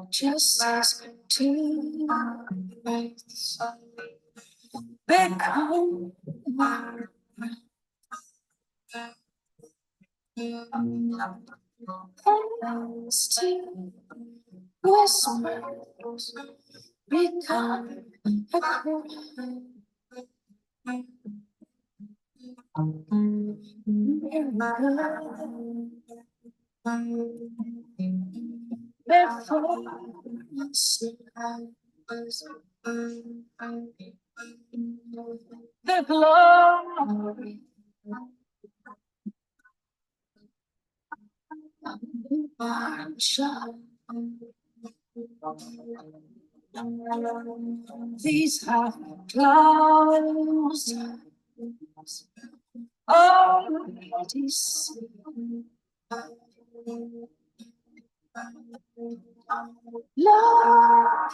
Just as two breaths become one. And still whispers become a cry. Before the glory shine. These have closed already seen. Love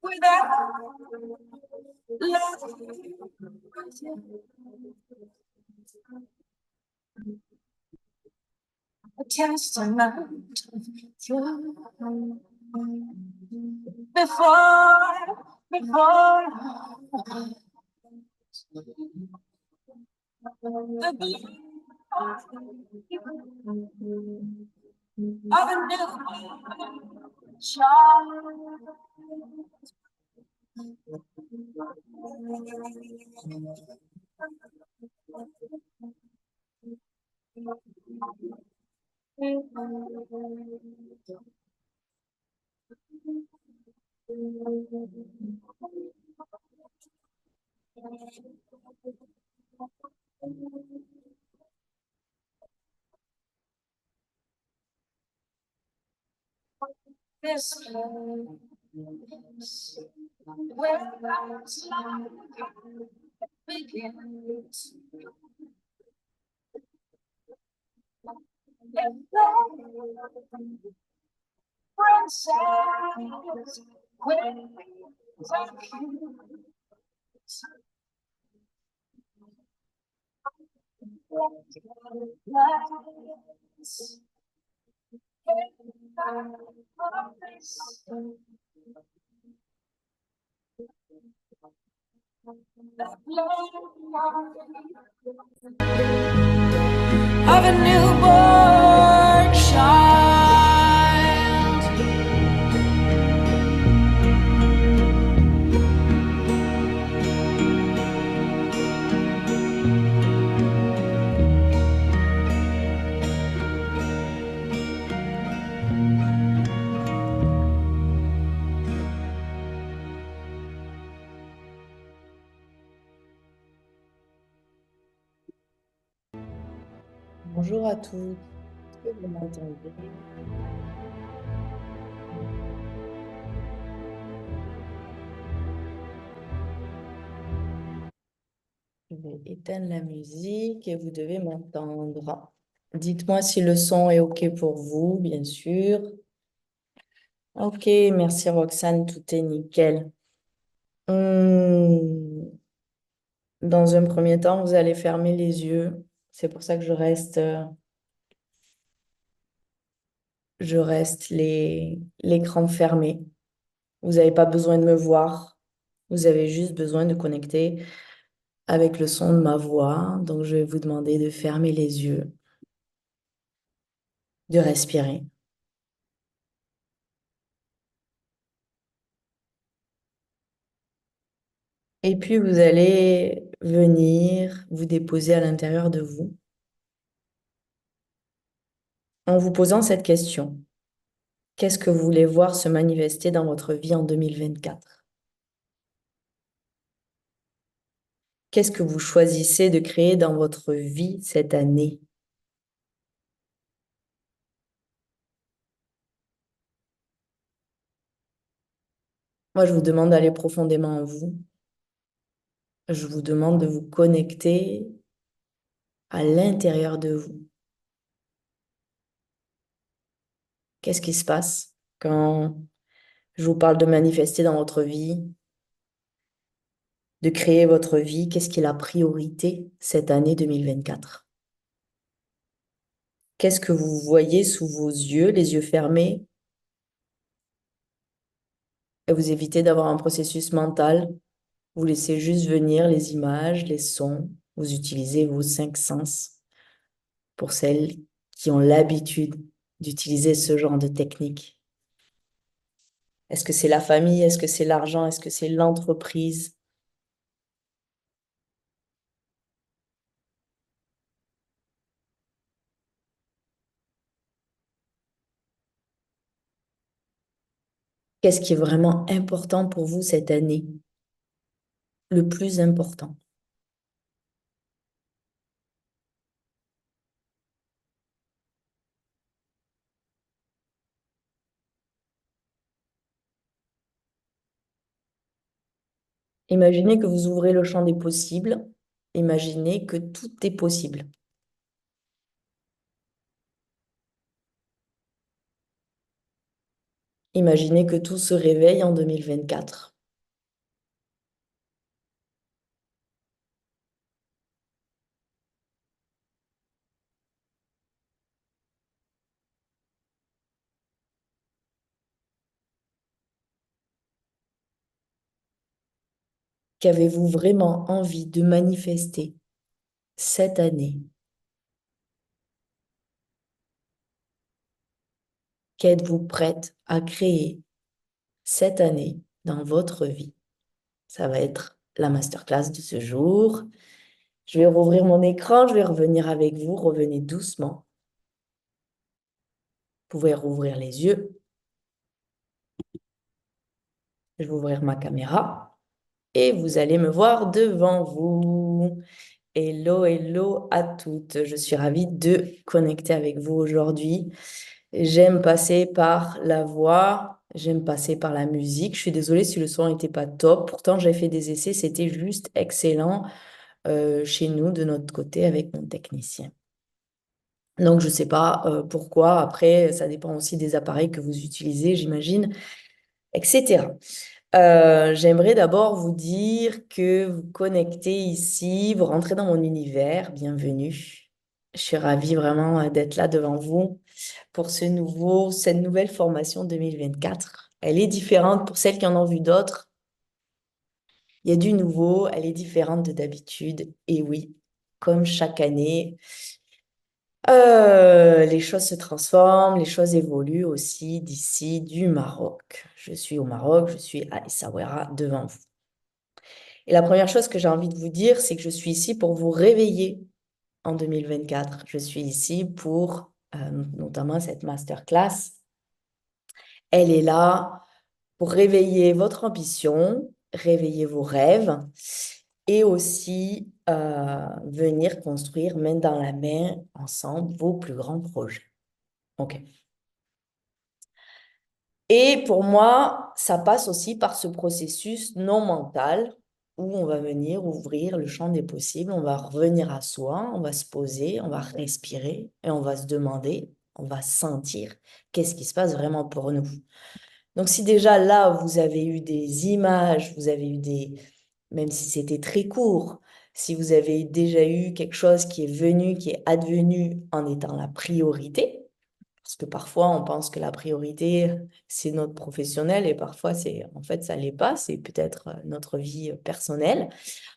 without love with you. A testament of you. Before the beat of a new child. This place where life's life begins. And then princess queens and kings. Let's of a newborn child. Bonjour à tous, est-ce que vous m'entendez? Je vais éteindre la musique et vous devez m'entendre. Dites-moi si le son est OK pour vous, bien sûr. OK, merci Roxane, tout est nickel. Dans un premier temps, vous allez fermer les yeux. C'est pour ça que je reste l'écran fermé. Vous n'avez pas besoin de me voir. Vous avez juste besoin de connecter avec le son de ma voix. Donc, je vais vous demander de fermer les yeux, de respirer. Et puis, vous allez venir vous déposer à l'intérieur de vous en vous posant cette question. Qu'est-ce que vous voulez voir se manifester dans votre vie en 2024? Qu'est-ce que vous choisissez de créer dans votre vie cette année? Moi, je vous demande d'aller profondément en vous. Je vous demande de vous connecter à l'intérieur de vous. Qu'est-ce qui se passe quand je vous parle de manifester dans votre vie, de créer votre vie? Qu'est-ce qui est la priorité cette année 2024? Qu'est-ce que vous voyez sous vos yeux, les yeux fermés, et vous évitez d'avoir un processus mental? Vous laissez juste venir les images, les sons. Vous utilisez vos cinq sens pour celles qui ont l'habitude d'utiliser ce genre de technique. Est-ce que c'est la famille? Est-ce que c'est l'argent? Est-ce que c'est l'entreprise? Qu'est-ce qui est vraiment important pour vous cette année? Le plus important. Imaginez que vous ouvrez le champ des possibles. Imaginez que tout est possible. Imaginez que tout se réveille en 2024. Qu'avez-vous vraiment envie de manifester cette année? Qu'êtes-vous prête à créer cette année dans votre vie? Ça va être la masterclass de ce jour. Je vais rouvrir mon écran, je vais revenir avec vous. Revenez doucement. Vous pouvez rouvrir les yeux. Je vais ouvrir ma caméra et vous allez me voir devant vous. Hello, hello à toutes. Je suis ravie de connecter avec vous aujourd'hui. J'aime passer par la voix, j'aime passer par la musique. Je suis désolée si le son n'était pas top. Pourtant, j'ai fait des essais, c'était juste excellent chez nous, de notre côté, avec mon technicien. Donc, je ne sais pas pourquoi. Après, ça dépend aussi des appareils que vous utilisez, j'imagine, etc. J'aimerais d'abord vous dire que vous connectez ici, vous rentrez dans mon univers. Bienvenue. Je suis ravie vraiment d'être là devant vous pour cette nouvelle formation 2024. Elle est différente pour celles qui en ont vu d'autres. Il y a du nouveau, elle est différente de d'habitude. Et oui, comme chaque année, les choses se transforment, les choses évoluent aussi d'ici du Maroc. Je suis au Maroc, je suis à Essaouira devant vous. Et la première chose que j'ai envie de vous dire, c'est que je suis ici pour vous réveiller en 2024. Je suis ici pour notamment cette masterclass. Elle est là pour réveiller votre ambition, réveiller vos rêves et aussi venir construire main dans la main ensemble vos plus grands projets. OK. Et pour moi, ça passe aussi par ce processus non mental où on va venir ouvrir le champ des possibles, on va revenir à soi, on va se poser, on va respirer et on va se demander, on va sentir qu'est-ce qui se passe vraiment pour nous. Donc si déjà là, vous avez eu des images, vous avez eu même si c'était très court, si vous avez déjà eu quelque chose qui est venu, qui est advenu en étant la priorité, parce que parfois, on pense que la priorité, c'est notre professionnel et parfois, en fait, ça ne l'est pas. C'est peut-être notre vie personnelle.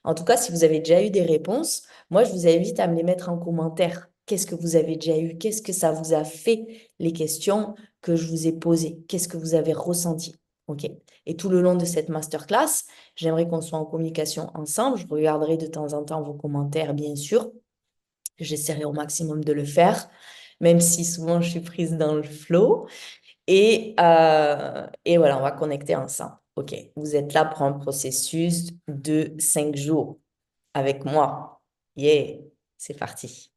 En tout cas, si vous avez déjà eu des réponses, moi, je vous invite à me les mettre en commentaire. Qu'est-ce que vous avez déjà eu? Qu'est-ce que ça vous a fait, les questions que je vous ai posées? Qu'est-ce que vous avez ressenti? OK. Et tout le long de cette masterclass, j'aimerais qu'on soit en communication ensemble. Je regarderai de temps en temps vos commentaires, bien sûr. J'essaierai au maximum de le faire, même si souvent je suis prise dans le flow. Et voilà, on va connecter ensemble. OK, vous êtes là pour un processus de 5 jours avec moi. Yeah, c'est parti.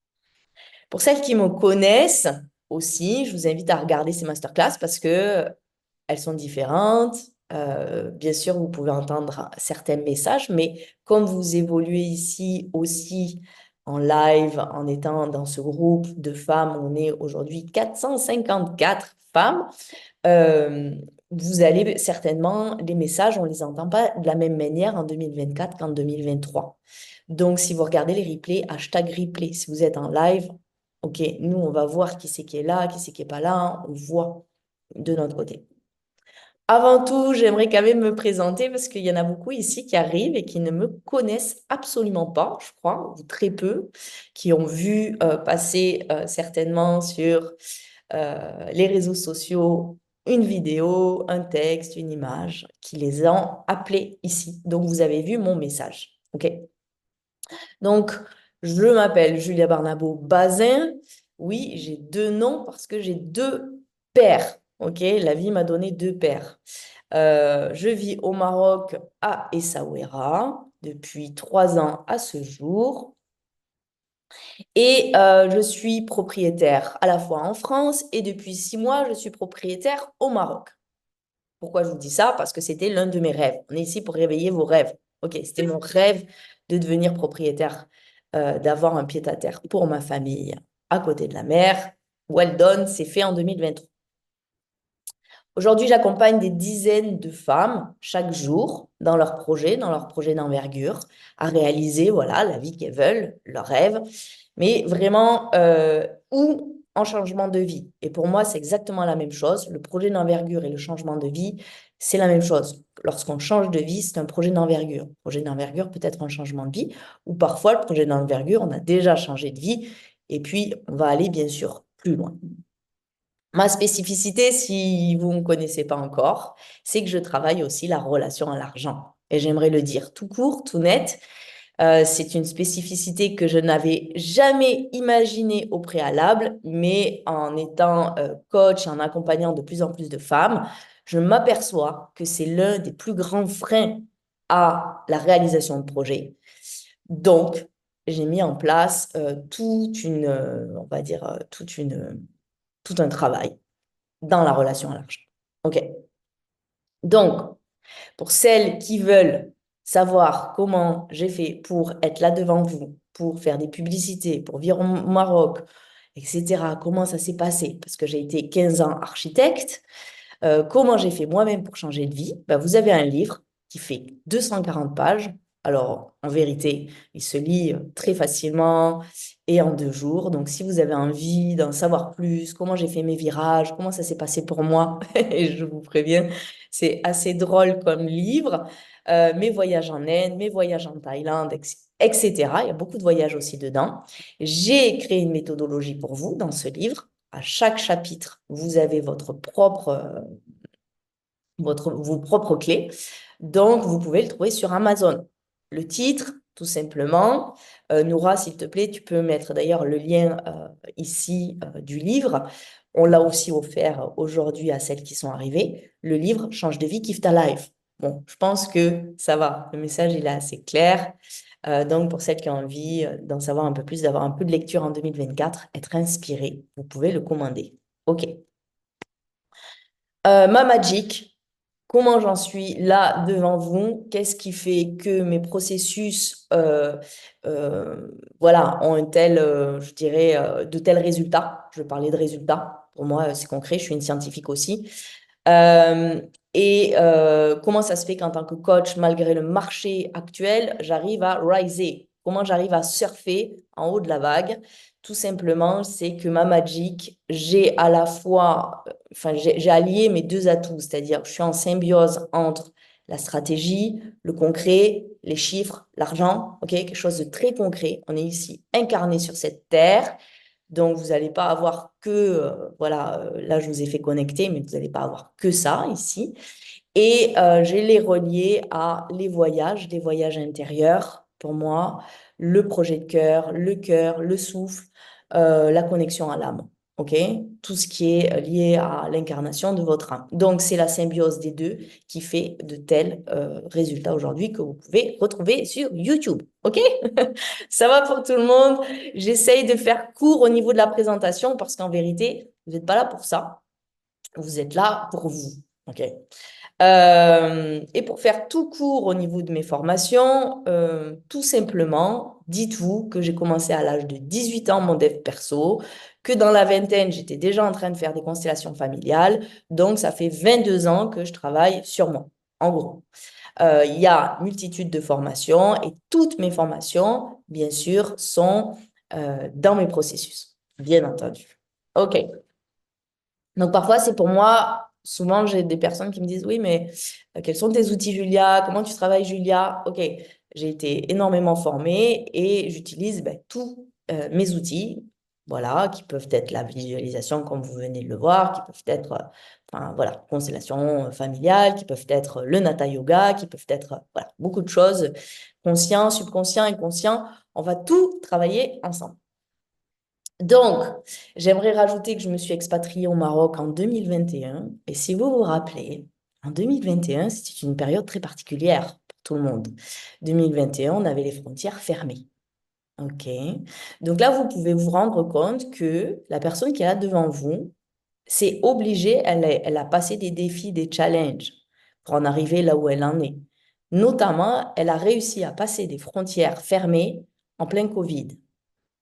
Pour celles qui me connaissent aussi, je vous invite à regarder ces masterclass parce que elles sont différentes. Bien sûr, vous pouvez entendre certains messages, mais comme vous évoluez ici aussi en live, en étant dans ce groupe de femmes. On est aujourd'hui 454 femmes. Euh, Vous allez certainement, les messages, on ne les entend pas de la même manière en 2024 qu'en 2023. Donc, si vous regardez les replays, hashtag replay, si vous êtes en live, OK, nous, on va voir qui c'est qui est là, qui c'est qui n'est pas là, on voit de notre côté. Avant tout, j'aimerais quand même me présenter parce qu'il y en a beaucoup ici qui arrivent et qui ne me connaissent absolument pas, je crois, ou très peu, qui ont vu passer certainement sur les réseaux sociaux une vidéo, un texte, une image qui les ont appelés ici. Donc, vous avez vu mon message. OK? Donc, je m'appelle Julia Barnabo Bazin. Oui, j'ai deux noms parce que j'ai deux pères. OK? La vie m'a donné deux pères. Je vis au Maroc à Essaouira depuis 3 ans à ce jour. Et je suis propriétaire à la fois en France et depuis 6 mois, je suis propriétaire au Maroc. Pourquoi je vous dis ça? Parce que c'était l'un de mes rêves. On est ici pour réveiller vos rêves. OK, c'était mon rêve de devenir propriétaire, d'avoir un pied-à-terre pour ma famille à côté de la mer. Well done, c'est fait en 2023. Aujourd'hui, j'accompagne des dizaines de femmes chaque jour dans leurs projets d'envergure, à réaliser voilà, la vie qu'elles veulent, leurs rêves, mais vraiment ou en changement de vie. Et pour moi, c'est exactement la même chose. Le projet d'envergure et le changement de vie, c'est la même chose. Lorsqu'on change de vie, c'est un projet d'envergure. Le projet d'envergure peut être un changement de vie, ou parfois le projet d'envergure, on a déjà changé de vie, et puis on va aller bien sûr plus loin. Ma spécificité, si vous ne me connaissez pas encore, c'est que je travaille aussi la relation à l'argent. Et j'aimerais le dire tout court, tout net. C'est une spécificité que je n'avais jamais imaginée au préalable, mais en étant coach et en accompagnant de plus en plus de femmes, je m'aperçois que c'est l'un des plus grands freins à la réalisation de projets. Donc, j'ai mis en place on va dire, tout un travail dans la relation à l'argent. OK. Donc, pour celles qui veulent savoir comment j'ai fait pour être là devant vous, pour faire des publicités, pour vivre au Maroc, etc., comment ça s'est passé, parce que j'ai été 15 ans architecte, comment j'ai fait moi-même pour changer de vie, ben, vous avez un livre qui fait 240 pages. Alors, en vérité, il se lit très facilement et en 2 jours. Donc, si vous avez envie d'en savoir plus, comment j'ai fait mes virages, comment ça s'est passé pour moi, et je vous préviens, c'est assez drôle comme livre. Mes voyages en Inde, mes voyages en Thaïlande, etc. Il y a beaucoup de voyages aussi dedans. J'ai créé une méthodologie pour vous dans ce livre. À chaque chapitre, vous avez vos propres clés. Donc, vous pouvez le trouver sur Amazon. Le titre, tout simplement. Noura, s'il te plaît, tu peux mettre d'ailleurs le lien ici du livre. On l'a aussi offert aujourd'hui à celles qui sont arrivées. Le livre Change de vie, kiffe ta life. Bon, je pense que ça va. Le message, il est assez clair. Donc, pour celles qui ont envie d'en savoir un peu plus, d'avoir un peu de lecture en 2024, être inspiré, vous pouvez le commander. OK. Ma Magic, comment j'en suis là devant vous? Qu'est-ce qui fait que mes processus voilà, ont un tel, je dirais, de tels résultats? Je vais parler de résultats. Pour moi, c'est concret. Je suis une scientifique aussi. Euh, comment ça se fait qu'en tant que coach, malgré le marché actuel, j'arrive à riser? Comment j'arrive à surfer en haut de la vague? Tout simplement, c'est que ma Magic, j'ai à la fois, enfin, j'ai allié mes deux atouts, c'est-à-dire je suis en symbiose entre la stratégie, le concret, les chiffres, l'argent, ok, quelque chose de très concret. On est ici incarné sur cette terre. Donc, vous n'allez pas avoir que, voilà, là, je vous ai fait connecter, mais vous n'allez pas avoir que ça ici. Et je les reliés à les voyages intérieurs, pour moi, le projet de cœur, le souffle, la connexion à l'âme. OK? Tout ce qui est lié à l'incarnation de votre âme. Donc, c'est la symbiose des deux qui fait de tels résultats aujourd'hui que vous pouvez retrouver sur YouTube. OK? Ça va pour tout le monde. J'essaye de faire court au niveau de la présentation parce qu'en vérité, vous n'êtes pas là pour ça. Vous êtes là pour vous. OK? Et pour faire tout court au niveau de mes formations, tout simplement, dites-vous que j'ai commencé à l'âge de 18 ans mon dev perso, que dans la vingtaine, j'étais déjà en train de faire des constellations familiales. Donc, ça fait 22 ans que je travaille sur moi, en gros. Il y a multitude de formations et toutes mes formations, bien sûr, sont dans mes processus, bien entendu. OK. Donc parfois, c'est pour moi, souvent j'ai des personnes qui me disent, oui, mais quels sont tes outils, Julia? Comment tu travailles, Julia? OK, j'ai été énormément formée et j'utilise tous mes outils, voilà, qui peuvent être la visualisation, comme vous venez de le voir, qui peuvent être, enfin, voilà, constellation familiale, qui peuvent être le Natha Yoga, qui peuvent être, voilà, beaucoup de choses, conscient, subconscient, inconscient. On va tout travailler ensemble. Donc, j'aimerais rajouter que je me suis expatriée au Maroc en 2021. Et si vous vous rappelez, en 2021, c'était une période très particulière pour tout le monde. 2021, on avait les frontières fermées. OK. Donc là, vous pouvez vous rendre compte que la personne qui est là devant vous, c'est obligé, elle a passé des défis, des challenges pour en arriver là où elle en est. Notamment, elle a réussi à passer des frontières fermées en plein Covid.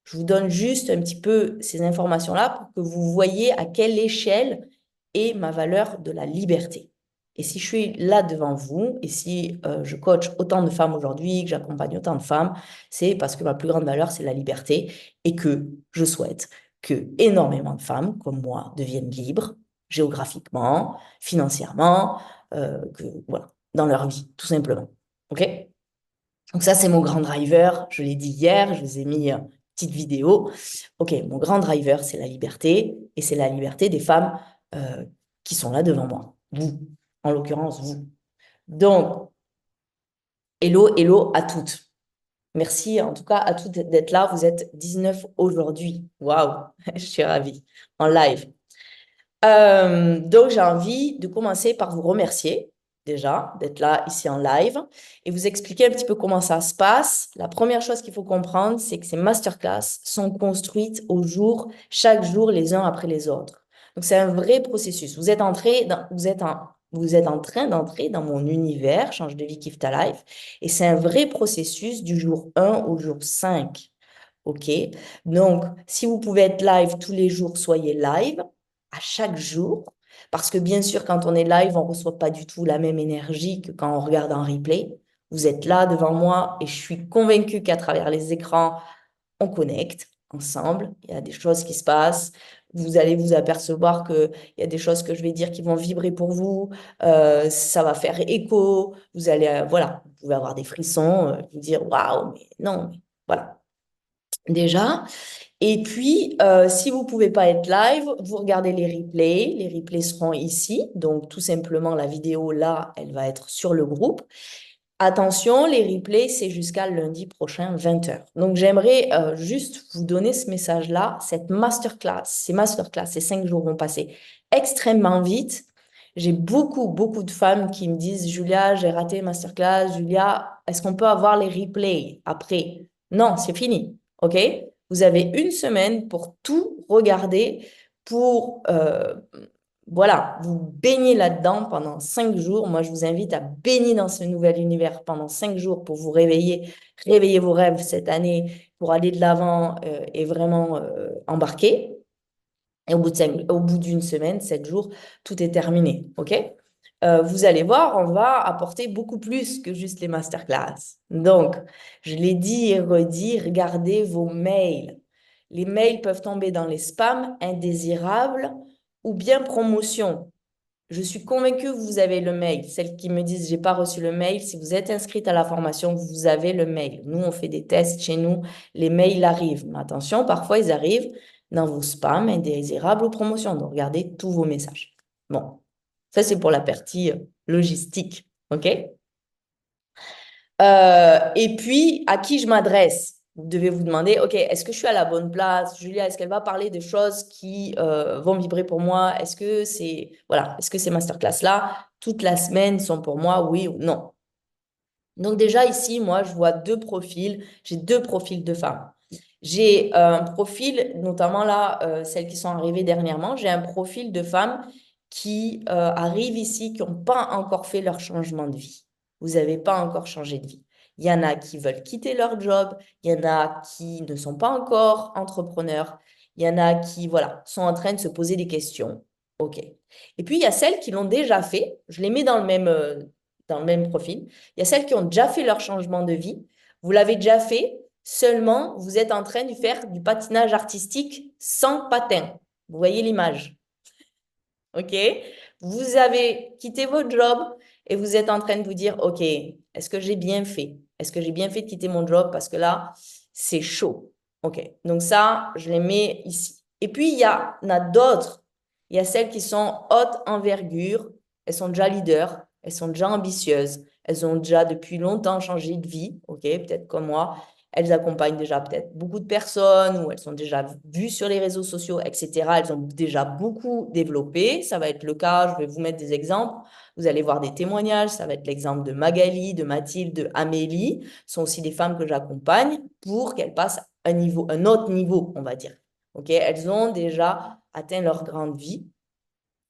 Je vous donne juste un petit peu ces informations-là pour que vous voyez à quelle échelle est ma valeur de la liberté. Et si je suis là devant vous, et si je coach autant de femmes aujourd'hui, que j'accompagne autant de femmes, c'est parce que ma plus grande valeur, c'est la liberté et que je souhaite que énormément de femmes comme moi deviennent libres géographiquement, financièrement, voilà, dans leur vie, tout simplement. OK? Donc ça, c'est mon grand driver. Je l'ai dit hier, je vous ai mis une petite vidéo. OK, mon grand driver, c'est la liberté, et c'est la liberté des femmes qui sont là devant moi. Vous, en l'occurrence, vous. Donc, hello, hello à toutes. Merci en tout cas à toutes d'être là. Vous êtes 19 aujourd'hui. Waouh, je suis ravie. En live. Donc, j'ai envie de commencer par vous remercier déjà d'être là ici en live et vous expliquer un petit peu comment ça se passe. La première chose qu'il faut comprendre, c'est que ces masterclass sont construites chaque jour, les uns après les autres. Donc, c'est un vrai processus. Vous êtes en train d'entrer dans mon univers, Change de vie, kiffe ta life. Et c'est un vrai processus du jour 1 au jour 5. OK? Donc, si vous pouvez être live tous les jours, soyez live à chaque jour. Parce que bien sûr, quand on est live, on ne reçoit pas du tout la même énergie que quand on regarde en replay. Vous êtes là devant moi et je suis convaincue qu'à travers les écrans, on connecte ensemble. Il y a des choses qui se passent. Vous allez vous apercevoir qu'il y a des choses que je vais dire qui vont vibrer pour vous. Ça va faire écho. Vous allez, voilà, vous pouvez avoir des frissons, vous dire waouh, mais non, mais voilà. Déjà. Et puis, si vous ne pouvez pas être live, vous regardez les replays. Les replays seront ici. Donc, tout simplement, la vidéo, là, elle va être sur le groupe. Attention, les replays, c'est jusqu'à lundi prochain, 20h. Donc, j'aimerais juste vous donner ce message-là. Ces masterclass, ces 5 jours vont passer extrêmement vite. J'ai beaucoup, beaucoup de femmes qui me disent, Julia, j'ai raté masterclass. Julia, est-ce qu'on peut avoir les replays après? Non, c'est fini. OK? Vous avez une semaine pour tout regarder, pour voilà, vous baignez là-dedans pendant 5 jours. Moi, je vous invite à baigner dans ce nouvel univers pendant 5 jours pour vous réveiller vos rêves cette année, pour aller de l'avant et vraiment embarquer. Et au bout d'une semaine, 7 jours, tout est terminé. OK? Vous allez voir, on va apporter beaucoup plus que juste les masterclass. Donc, je l'ai dit et redit, regardez vos mails. Les mails peuvent tomber dans les spams indésirables ou bien promotion. Je suis convaincue que vous avez le mail. Celles qui me disent, j'ai pas reçu le mail, si vous êtes inscrite à la formation, vous avez le mail. Nous, on fait des tests chez nous. Les mails arrivent. Mais attention, parfois, ils arrivent dans vos spams indésirables ou promotions. Donc, regardez tous vos messages. Bon, ça, c'est pour la partie logistique. OK? Et puis, à qui je m'adresse? Vous devez vous demander, OK, est-ce que je suis à la bonne place? Julia, est-ce qu'elle va parler de choses qui vont vibrer pour moi? Est-ce que ces masterclass-là, toute la semaine, sont pour moi, oui ou non? Donc déjà ici, moi, je vois deux profils. J'ai deux profils de femmes. J'ai un profil, notamment là, celles qui sont arrivées dernièrement, j'ai un profil de femme qui arrivent ici, qui n'ont pas encore fait leur changement de vie. Vous n'avez pas encore changé de vie. Il y en a qui veulent quitter leur job, il y en a qui ne sont pas encore entrepreneurs, il y en a qui, voilà, sont en train de se poser des questions. OK. Et puis, il y a celles qui l'ont déjà fait. Je les mets dans le même profil. Il y a celles qui ont déjà fait leur changement de vie. Vous l'avez déjà fait, seulement vous êtes en train de faire du patinage artistique sans patin. Vous voyez l'image. OK? Vous avez quitté votre job et vous êtes en train de vous dire, OK, est-ce que j'ai bien fait? Est-ce que j'ai bien fait de quitter mon job? Parce que là, c'est chaud. OK. Donc ça, je les mets ici. Et puis, il y en a d'autres. Il y a celles qui sont haute envergure. Elles sont déjà leaders. Elles sont déjà ambitieuses. Elles ont déjà depuis longtemps changé de vie. OK? Peut-être comme moi. Elles accompagnent déjà peut-être beaucoup de personnes ou elles sont déjà vues sur les réseaux sociaux, etc. Elles ont déjà beaucoup développé. Ça va être le cas, je vais vous mettre des exemples. Vous allez voir des témoignages. Ça va être l'exemple de Magali, de Mathilde, de Amélie. Ce sont aussi des femmes que j'accompagne pour qu'elles passent un autre niveau, on va dire. OK? Elles ont déjà atteint leur grande vie.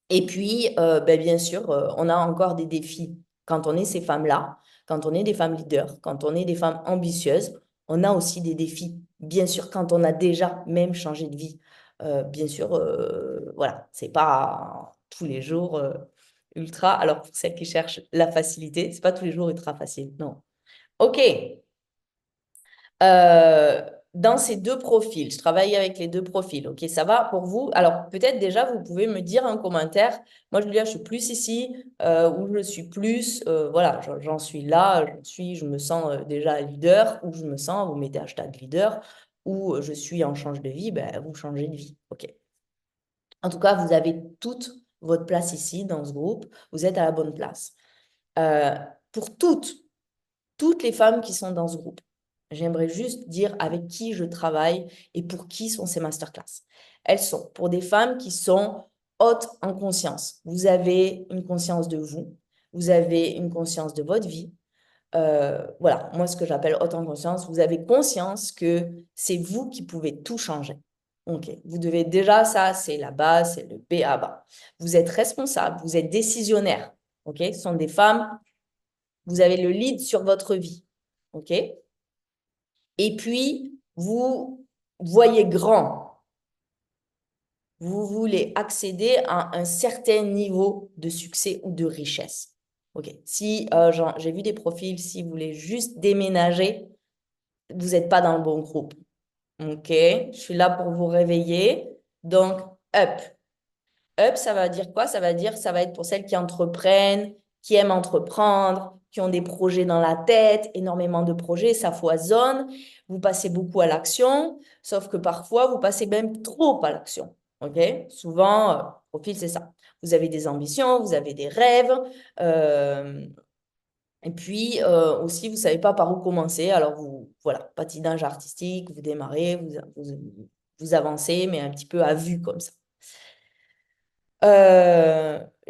Et puis, ben, bien sûr, on a encore des défis. Quand on est ces femmes-là, quand on est des femmes leaders, quand on est des femmes ambitieuses, on a aussi des défis. Bien sûr, quand on a déjà même changé de vie. Bien sûr, voilà, c'est pas tous les jours ultra. Alors, pour celles qui cherchent la facilité, c'est pas tous les jours ultra facile. Non. OK. Euh, dans ces deux profils, je travaille avec les deux profils. OK, ça va pour vous? Alors, peut-être déjà, vous pouvez me dire en commentaire. Moi, je veux dire, je suis plus ici ou je suis plus, voilà, j'en suis là, je me sens déjà leader ou je me sens, vous mettez hashtag leader ou je suis en change de vie, ben, vous changez de vie. OK. En tout cas, vous avez toute votre place ici dans ce groupe. Vous êtes à la bonne place. Euh, pour toutes les femmes qui sont dans ce groupe. J'aimerais juste dire avec qui je travaille et pour qui sont ces masterclass. Elles sont pour des femmes qui sont hautes en conscience. Vous avez une conscience de vous, vous avez une conscience de votre vie. Voilà, moi ce que j'appelle haute en conscience, vous avez conscience que c'est vous qui pouvez tout changer. Ok, vous devez déjà, ça c'est la base, c'est le B à bas. Vous êtes responsable, vous êtes décisionnaire. Ok, ce sont des femmes, vous avez le lead sur votre vie. OK? Et puis, vous voyez grand. Vous voulez accéder à un certain niveau de succès ou de richesse. OK? Si j'ai vu des profils, si vous voulez juste déménager, vous n'êtes pas dans le bon groupe. OK? Je suis là pour vous réveiller. Donc, up. Up, ça va dire quoi? Ça va dire, ça va être pour celles qui entreprennent, qui aiment entreprendre, qui ont des projets dans la tête, énormément de projets, ça foisonne. Vous passez beaucoup à l'action, sauf que parfois, vous passez même trop à l'action. OK? Souvent, profil, c'est ça. Vous avez des ambitions, vous avez des rêves, et puis aussi, vous ne savez pas par où commencer. Alors, voilà, patinage artistique, vous démarrez, vous avancez, mais un petit peu à vue comme ça.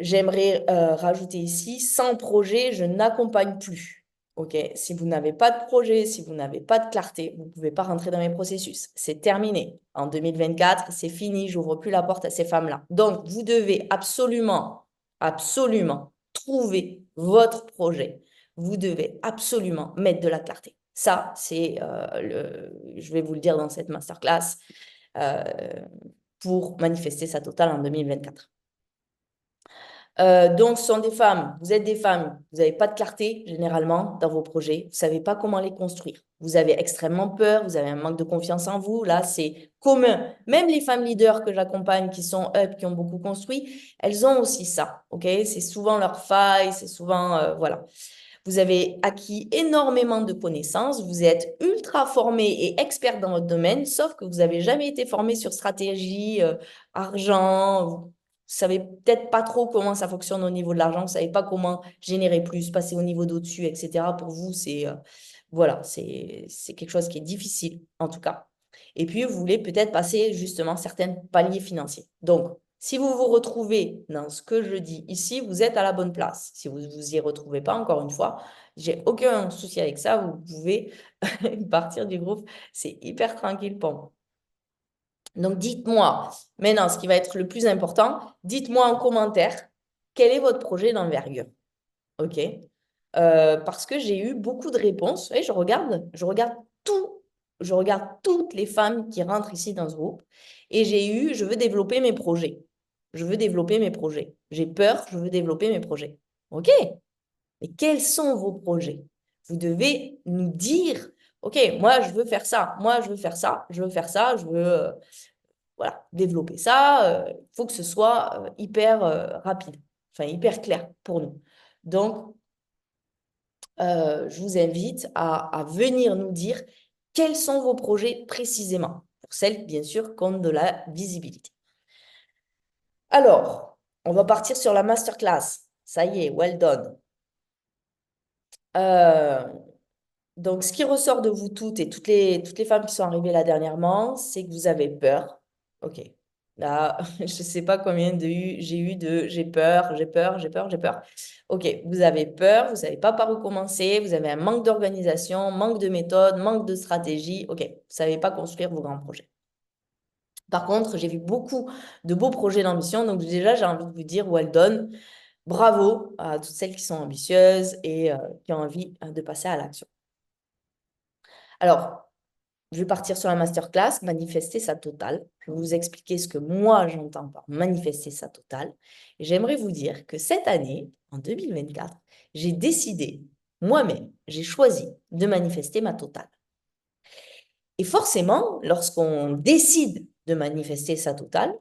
J'aimerais rajouter ici, sans projet, je n'accompagne plus. OK? Si vous n'avez pas de projet, si vous n'avez pas de clarté, vous ne pouvez pas rentrer dans mes processus. C'est terminé. En 2024, c'est fini. J'ouvre plus la porte à ces femmes-là. Donc, vous devez absolument, absolument trouver votre projet. Vous devez absolument mettre de la clarté. Ça, je vais vous le dire dans cette masterclass, euh, pour manifester sa totale en 2024. Donc, ce sont des femmes, vous êtes des femmes, vous n'avez pas de clarté généralement dans vos projets, vous ne savez pas comment les construire. Vous avez extrêmement peur, vous avez un manque de confiance en vous. Là, c'est commun. Même les femmes leaders que j'accompagne qui sont up, qui ont beaucoup construit, elles ont aussi ça. OK? C'est souvent leur faille, c'est souvent, voilà. Vous avez acquis énormément de connaissances, vous êtes ultra formé et expert dans votre domaine, sauf que vous n'avez jamais été formé sur stratégie, argent. Vous savez peut-être pas trop comment ça fonctionne au niveau de l'argent, vous savez pas comment générer plus, passer au niveau d'au-dessus, etc. Pour vous, c'est voilà, c'est quelque chose qui est difficile en tout cas. Et puis, vous voulez peut-être passer justement certains paliers financiers. Donc, si vous vous retrouvez dans ce que je dis ici, vous êtes à la bonne place. Si vous ne vous y retrouvez pas, encore une fois, j'ai aucun souci avec ça. Vous pouvez partir du groupe. C'est hyper tranquille pour moi. Donc, dites-moi, maintenant, ce qui va être le plus important, dites-moi en commentaire quel est votre projet d'envergure. OK? Parce que j'ai eu beaucoup de réponses. Et je regarde toutes les femmes qui rentrent ici dans ce groupe. Et je veux développer mes projets. Je veux développer mes projets. J'ai peur, je veux développer mes projets. OK? Mais quels sont vos projets? Vous devez nous dire, OK, moi, je veux faire ça. Moi, je veux faire ça. Je veux faire ça. Je veux, voilà, développer ça. Il faut que ce soit hyper rapide, enfin hyper clair pour nous. Donc, je vous invite à venir nous dire quels sont vos projets précisément, pour celles, bien sûr, qui ont de la visibilité. Alors, on va partir sur la masterclass. Ça y est, well done. Euh, donc, ce qui ressort de vous toutes et toutes les femmes qui sont arrivées là dernièrement, c'est que vous avez peur. OK. Là, je ne sais pas combien j'ai eu de j'ai peur, j'ai peur, j'ai peur, j'ai peur. OK, vous avez peur, vous ne savez pas par où commencer, vous avez un manque d'organisation, manque de méthode, manque de stratégie. OK, vous ne savez pas construire vos grands projets. Par contre, j'ai vu beaucoup de beaux projets d'ambition. Donc, déjà, j'ai envie de vous dire, well done. Bravo à toutes celles qui sont ambitieuses et qui ont envie de passer à l'action. Alors, je vais partir sur la masterclass, manifester sa totale. Je vais vous expliquer ce que moi j'entends par manifester sa totale. Et j'aimerais vous dire que cette année, en 2024, j'ai décidé, moi-même, j'ai choisi de manifester ma totale. Et forcément, lorsqu'on décide de manifester sa totale,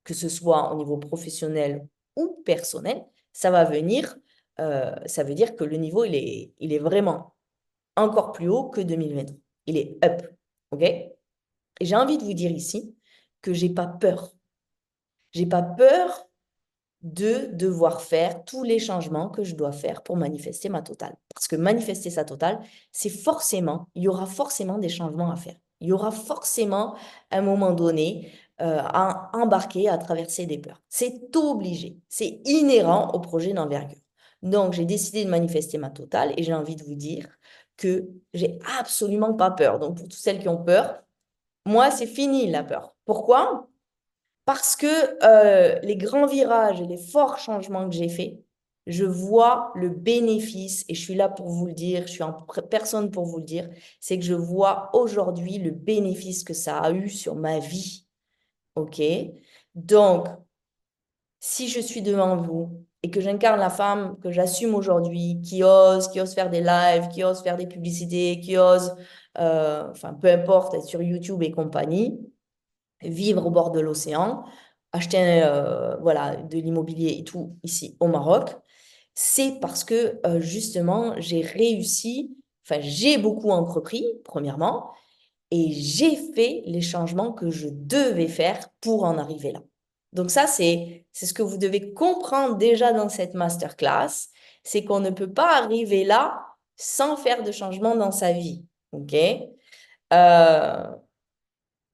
que ce soit au niveau professionnel ou personnel, ça veut dire que le niveau, il est vraiment encore plus haut que 2023. Il est up, ok? Et j'ai envie de vous dire ici que j'ai pas peur. J'ai pas peur de devoir faire tous les changements que je dois faire pour manifester ma totale. Parce que manifester sa totale, il y aura forcément des changements à faire. Il y aura forcément, à un moment donné, à embarquer, à traverser des peurs. C'est obligé, c'est inhérent au projet d'envergure. Donc, j'ai décidé de manifester ma totale et j'ai envie de vous dire que j'ai absolument pas peur. Donc, pour toutes celles qui ont peur, moi, c'est fini la peur. Pourquoi? Parce que les grands virages et les forts changements que j'ai faits, je vois le bénéfice, et je suis là pour vous le dire, je suis en personne pour vous le dire, c'est que je vois aujourd'hui le bénéfice que ça a eu sur ma vie. OK? Donc, si je suis devant vous et que j'incarne la femme que j'assume aujourd'hui, qui ose faire des lives, qui ose faire des publicités, qui ose, enfin, peu importe, être sur YouTube et compagnie, vivre au bord de l'océan, acheter voilà, de l'immobilier et tout ici au Maroc, c'est parce que justement, j'ai réussi, enfin, j'ai beaucoup entrepris, premièrement, et j'ai fait les changements que je devais faire pour en arriver là. Donc ça, c'est ce que vous devez comprendre déjà dans cette masterclass, c'est qu'on ne peut pas arriver là sans faire de changement dans sa vie. OK? Euh,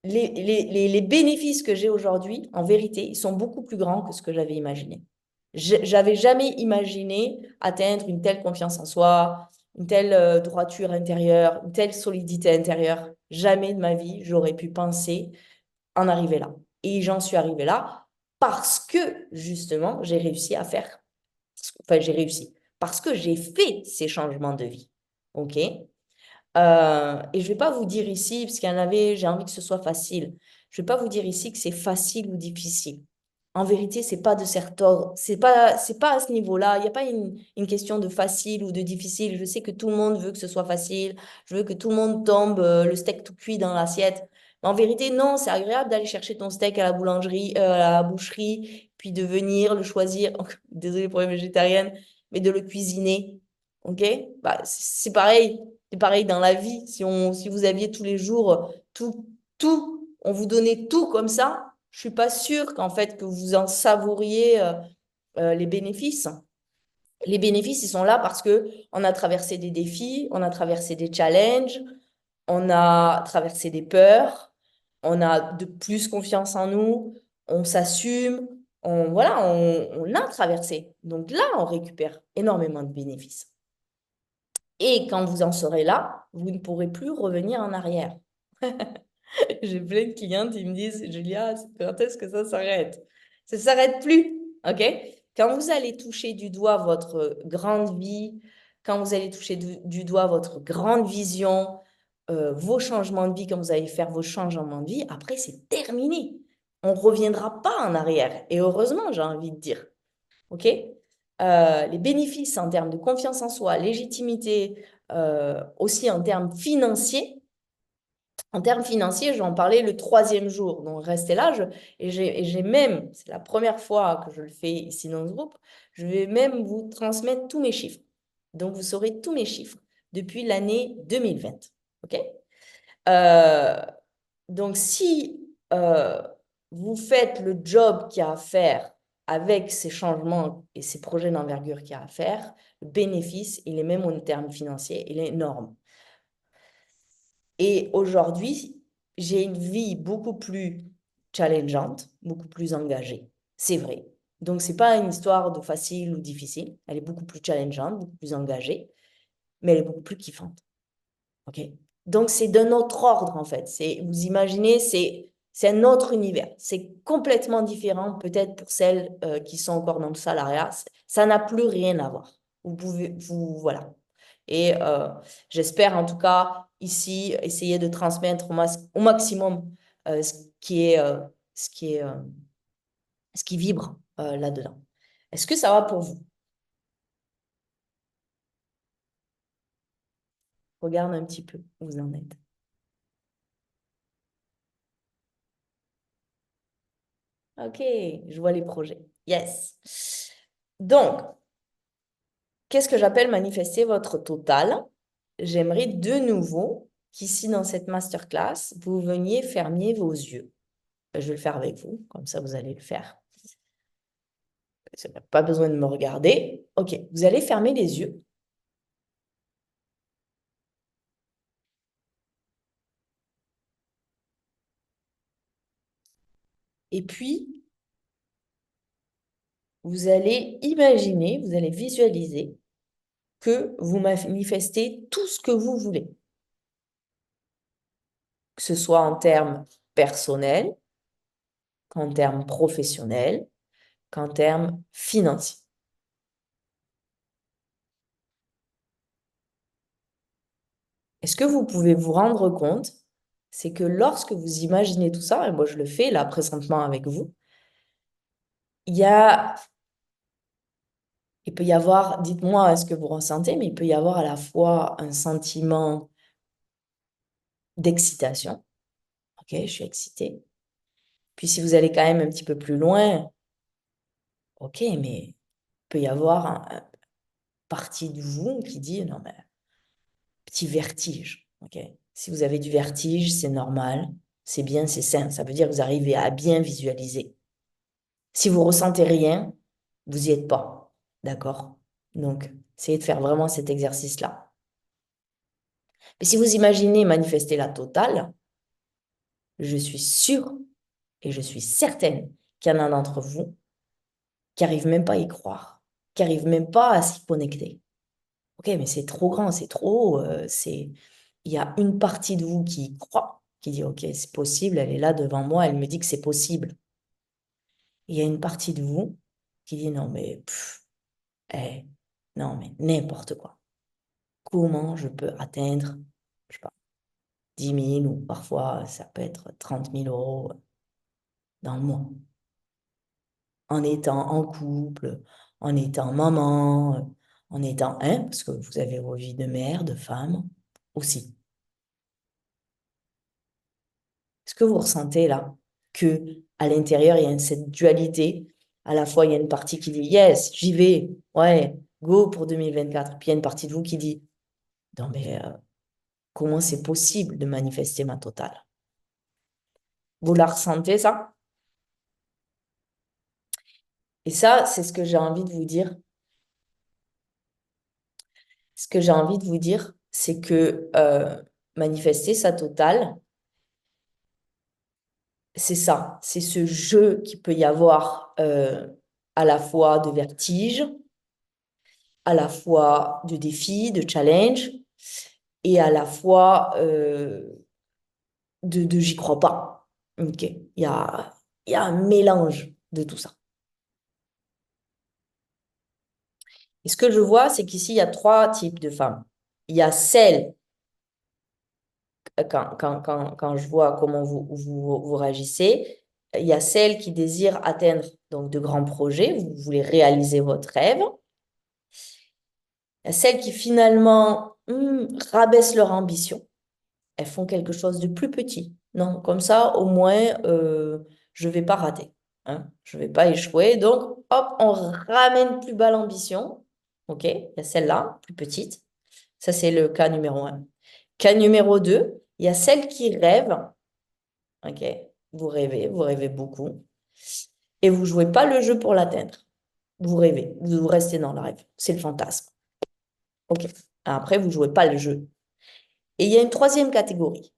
les bénéfices que j'ai aujourd'hui, en vérité, ils sont beaucoup plus grands que ce que j'avais imaginé. J'avais jamais imaginé atteindre une telle confiance en soi, une telle droiture intérieure, une telle solidité intérieure. Jamais de ma vie, j'aurais pu penser en arriver là. Et j'en suis arrivée là parce que, justement, j'ai réussi à faire. Enfin, j'ai réussi. Parce que j'ai fait ces changements de vie. OK? Et je ne vais pas vous dire ici, parce qu'il y en avait, j'ai envie que ce soit facile. Je ne vais pas vous dire ici que c'est facile ou difficile. En vérité, c'est pas de certain, c'est pas à ce niveau-là. Il n'y a pas une question de facile ou de difficile. Je sais que tout le monde veut que ce soit facile. Je veux que tout le monde tombe le steak tout cuit dans l'assiette. Mais en vérité, non, c'est agréable d'aller chercher ton steak à la boulangerie, à la boucherie, puis de venir le choisir. Désolée pour les végétariennes, mais de le cuisiner. OK? Bah, c'est pareil. C'est pareil dans la vie. Si vous aviez tous les jours on vous donnait tout comme ça, je suis pas sûre qu'en fait que vous en savouriez les bénéfices. Les bénéfices, ils sont là parce que on a traversé des défis, on a traversé des challenges, on a traversé des peurs, on a de plus confiance en nous, on s'assume, on a traversé. Donc là, on récupère énormément de bénéfices. Et quand vous en serez là, vous ne pourrez plus revenir en arrière. J'ai plein de clientes, ils me disent, Julia, quand est-ce que ça s'arrête? Ça ne s'arrête plus, OK? Quand vous allez toucher du doigt votre grande vie, quand vous allez toucher du doigt votre grande vision, vos changements de vie, quand vous allez faire vos changements de vie, après, c'est terminé. On ne reviendra pas en arrière. Et heureusement, j'ai envie de dire, OK? Les bénéfices en termes de confiance en soi, légitimité, aussi en termes financiers, en termes financiers, j'en parlais le troisième jour. Donc, restez là. Et j'ai même, c'est la première fois que je le fais ici dans ce groupe, je vais même vous transmettre tous mes chiffres. Donc, vous saurez tous mes chiffres depuis l'année 2020. OK? Euh, donc, si vous faites le job qu'il y a à faire avec ces changements et ces projets d'envergure qu'il y a à faire, le bénéfice, il est même en termes financiers, il est énorme. Et aujourd'hui, j'ai une vie beaucoup plus challengeante, beaucoup plus engagée. C'est vrai. Donc, ce n'est pas une histoire de facile ou difficile. Elle est beaucoup plus challengeante, beaucoup plus engagée, mais elle est beaucoup plus kiffante. OK? Donc, c'est d'un autre ordre, en fait. Vous imaginez, c'est un autre univers. C'est complètement différent, peut-être pour celles qui sont encore dans le salariat. Ça n'a plus rien à voir. Voilà. Et j'espère en tout cas ici essayer de transmettre au maximum ce qui est, ce qui est, ce qui vibre là-dedans. Est-ce que ça va pour vous? Regarde un petit peu où vous en êtes. Ok, je vois les projets. Yes. Donc, qu'est-ce que j'appelle manifester votre total? J'aimerais de nouveau qu'ici, dans cette masterclass, vous veniez fermer vos yeux. Je vais le faire avec vous, comme ça vous allez le faire. Vous n'avez pas besoin de me regarder. Ok, vous allez fermer les yeux. Et puis, vous allez imaginer, vous allez visualiser que vous manifestez tout ce que vous voulez. Que ce soit en termes personnels, qu'en termes professionnels, qu'en termes financiers. Est-ce que vous pouvez vous rendre compte, c'est que lorsque vous imaginez tout ça, et moi je le fais là présentement avec vous, il y a, il peut y avoir, dites-moi ce que vous ressentez, mais il peut y avoir à la fois un sentiment d'excitation. Ok, je suis excitée. Puis si vous allez quand même un petit peu plus loin, ok, mais il peut y avoir une partie de vous qui dit, non, mais petit vertige. Ok, si vous avez du vertige, c'est normal, c'est bien, c'est sain. Ça veut dire que vous arrivez à bien visualiser. Si vous ressentez rien, vous n'y êtes pas. D'accord? Donc, essayez de faire vraiment cet exercice-là. Mais si vous imaginez manifester la totale, je suis sûre et je suis certaine qu'il y en a d'entre vous qui n'arrivent même pas à y croire, qui n'arrivent même pas à s'y connecter. Ok, mais c'est trop grand, c'est trop haut. Il y a une partie de vous qui y croit, qui dit, ok, c'est possible, elle est là devant moi, elle me dit que c'est possible. Il y a une partie de vous qui dit, non, mais eh, non, mais n'importe quoi. Comment je peux atteindre, je sais pas, 10 000 ou parfois ça peut être 30 000 euros dans le mois, en étant en couple, en étant maman, en étant parce que vous avez vos vies de mère, de femme aussi. Est-ce que vous ressentez là que à l'intérieur, il y a cette dualité? À la fois, il y a une partie qui dit yes, j'y vais, ouais, go pour 2024. Puis il y a une partie de vous qui dit non, mais comment c'est possible de manifester ma totale? Vous la ressentez, ça? Et ça, c'est ce que j'ai envie de vous dire. Ce que j'ai envie de vous dire, c'est que manifester sa totale, c'est ça. C'est ce jeu qui peut y avoir à la fois de vertige, à la fois de défi, de challenge, et à la fois de j'y crois pas. Ok, il y a un mélange de tout ça. Et ce que je vois, c'est qu'ici, il y a trois types de femmes. Il y a celles, quand je vois comment vous réagissez, il y a celles qui désirent atteindre donc, de grands projets, vous voulez réaliser votre rêve. Il y a celles qui finalement rabaissent leur ambition. Elles font quelque chose de plus petit. Non, comme ça, au moins, je ne vais pas rater. Hein, je ne vais pas échouer. Donc, hop, on ramène plus bas l'ambition. OK, il y a celle-là, plus petite. Ça, c'est le cas numéro un. Cas numéro 2, il y a celle qui rêve. OK, vous rêvez beaucoup. Et vous ne jouez pas le jeu pour l'atteindre. Vous rêvez, vous restez dans le rêve. C'est le fantasme. OK. Après, vous ne jouez pas le jeu. Et il y a une troisième catégorie.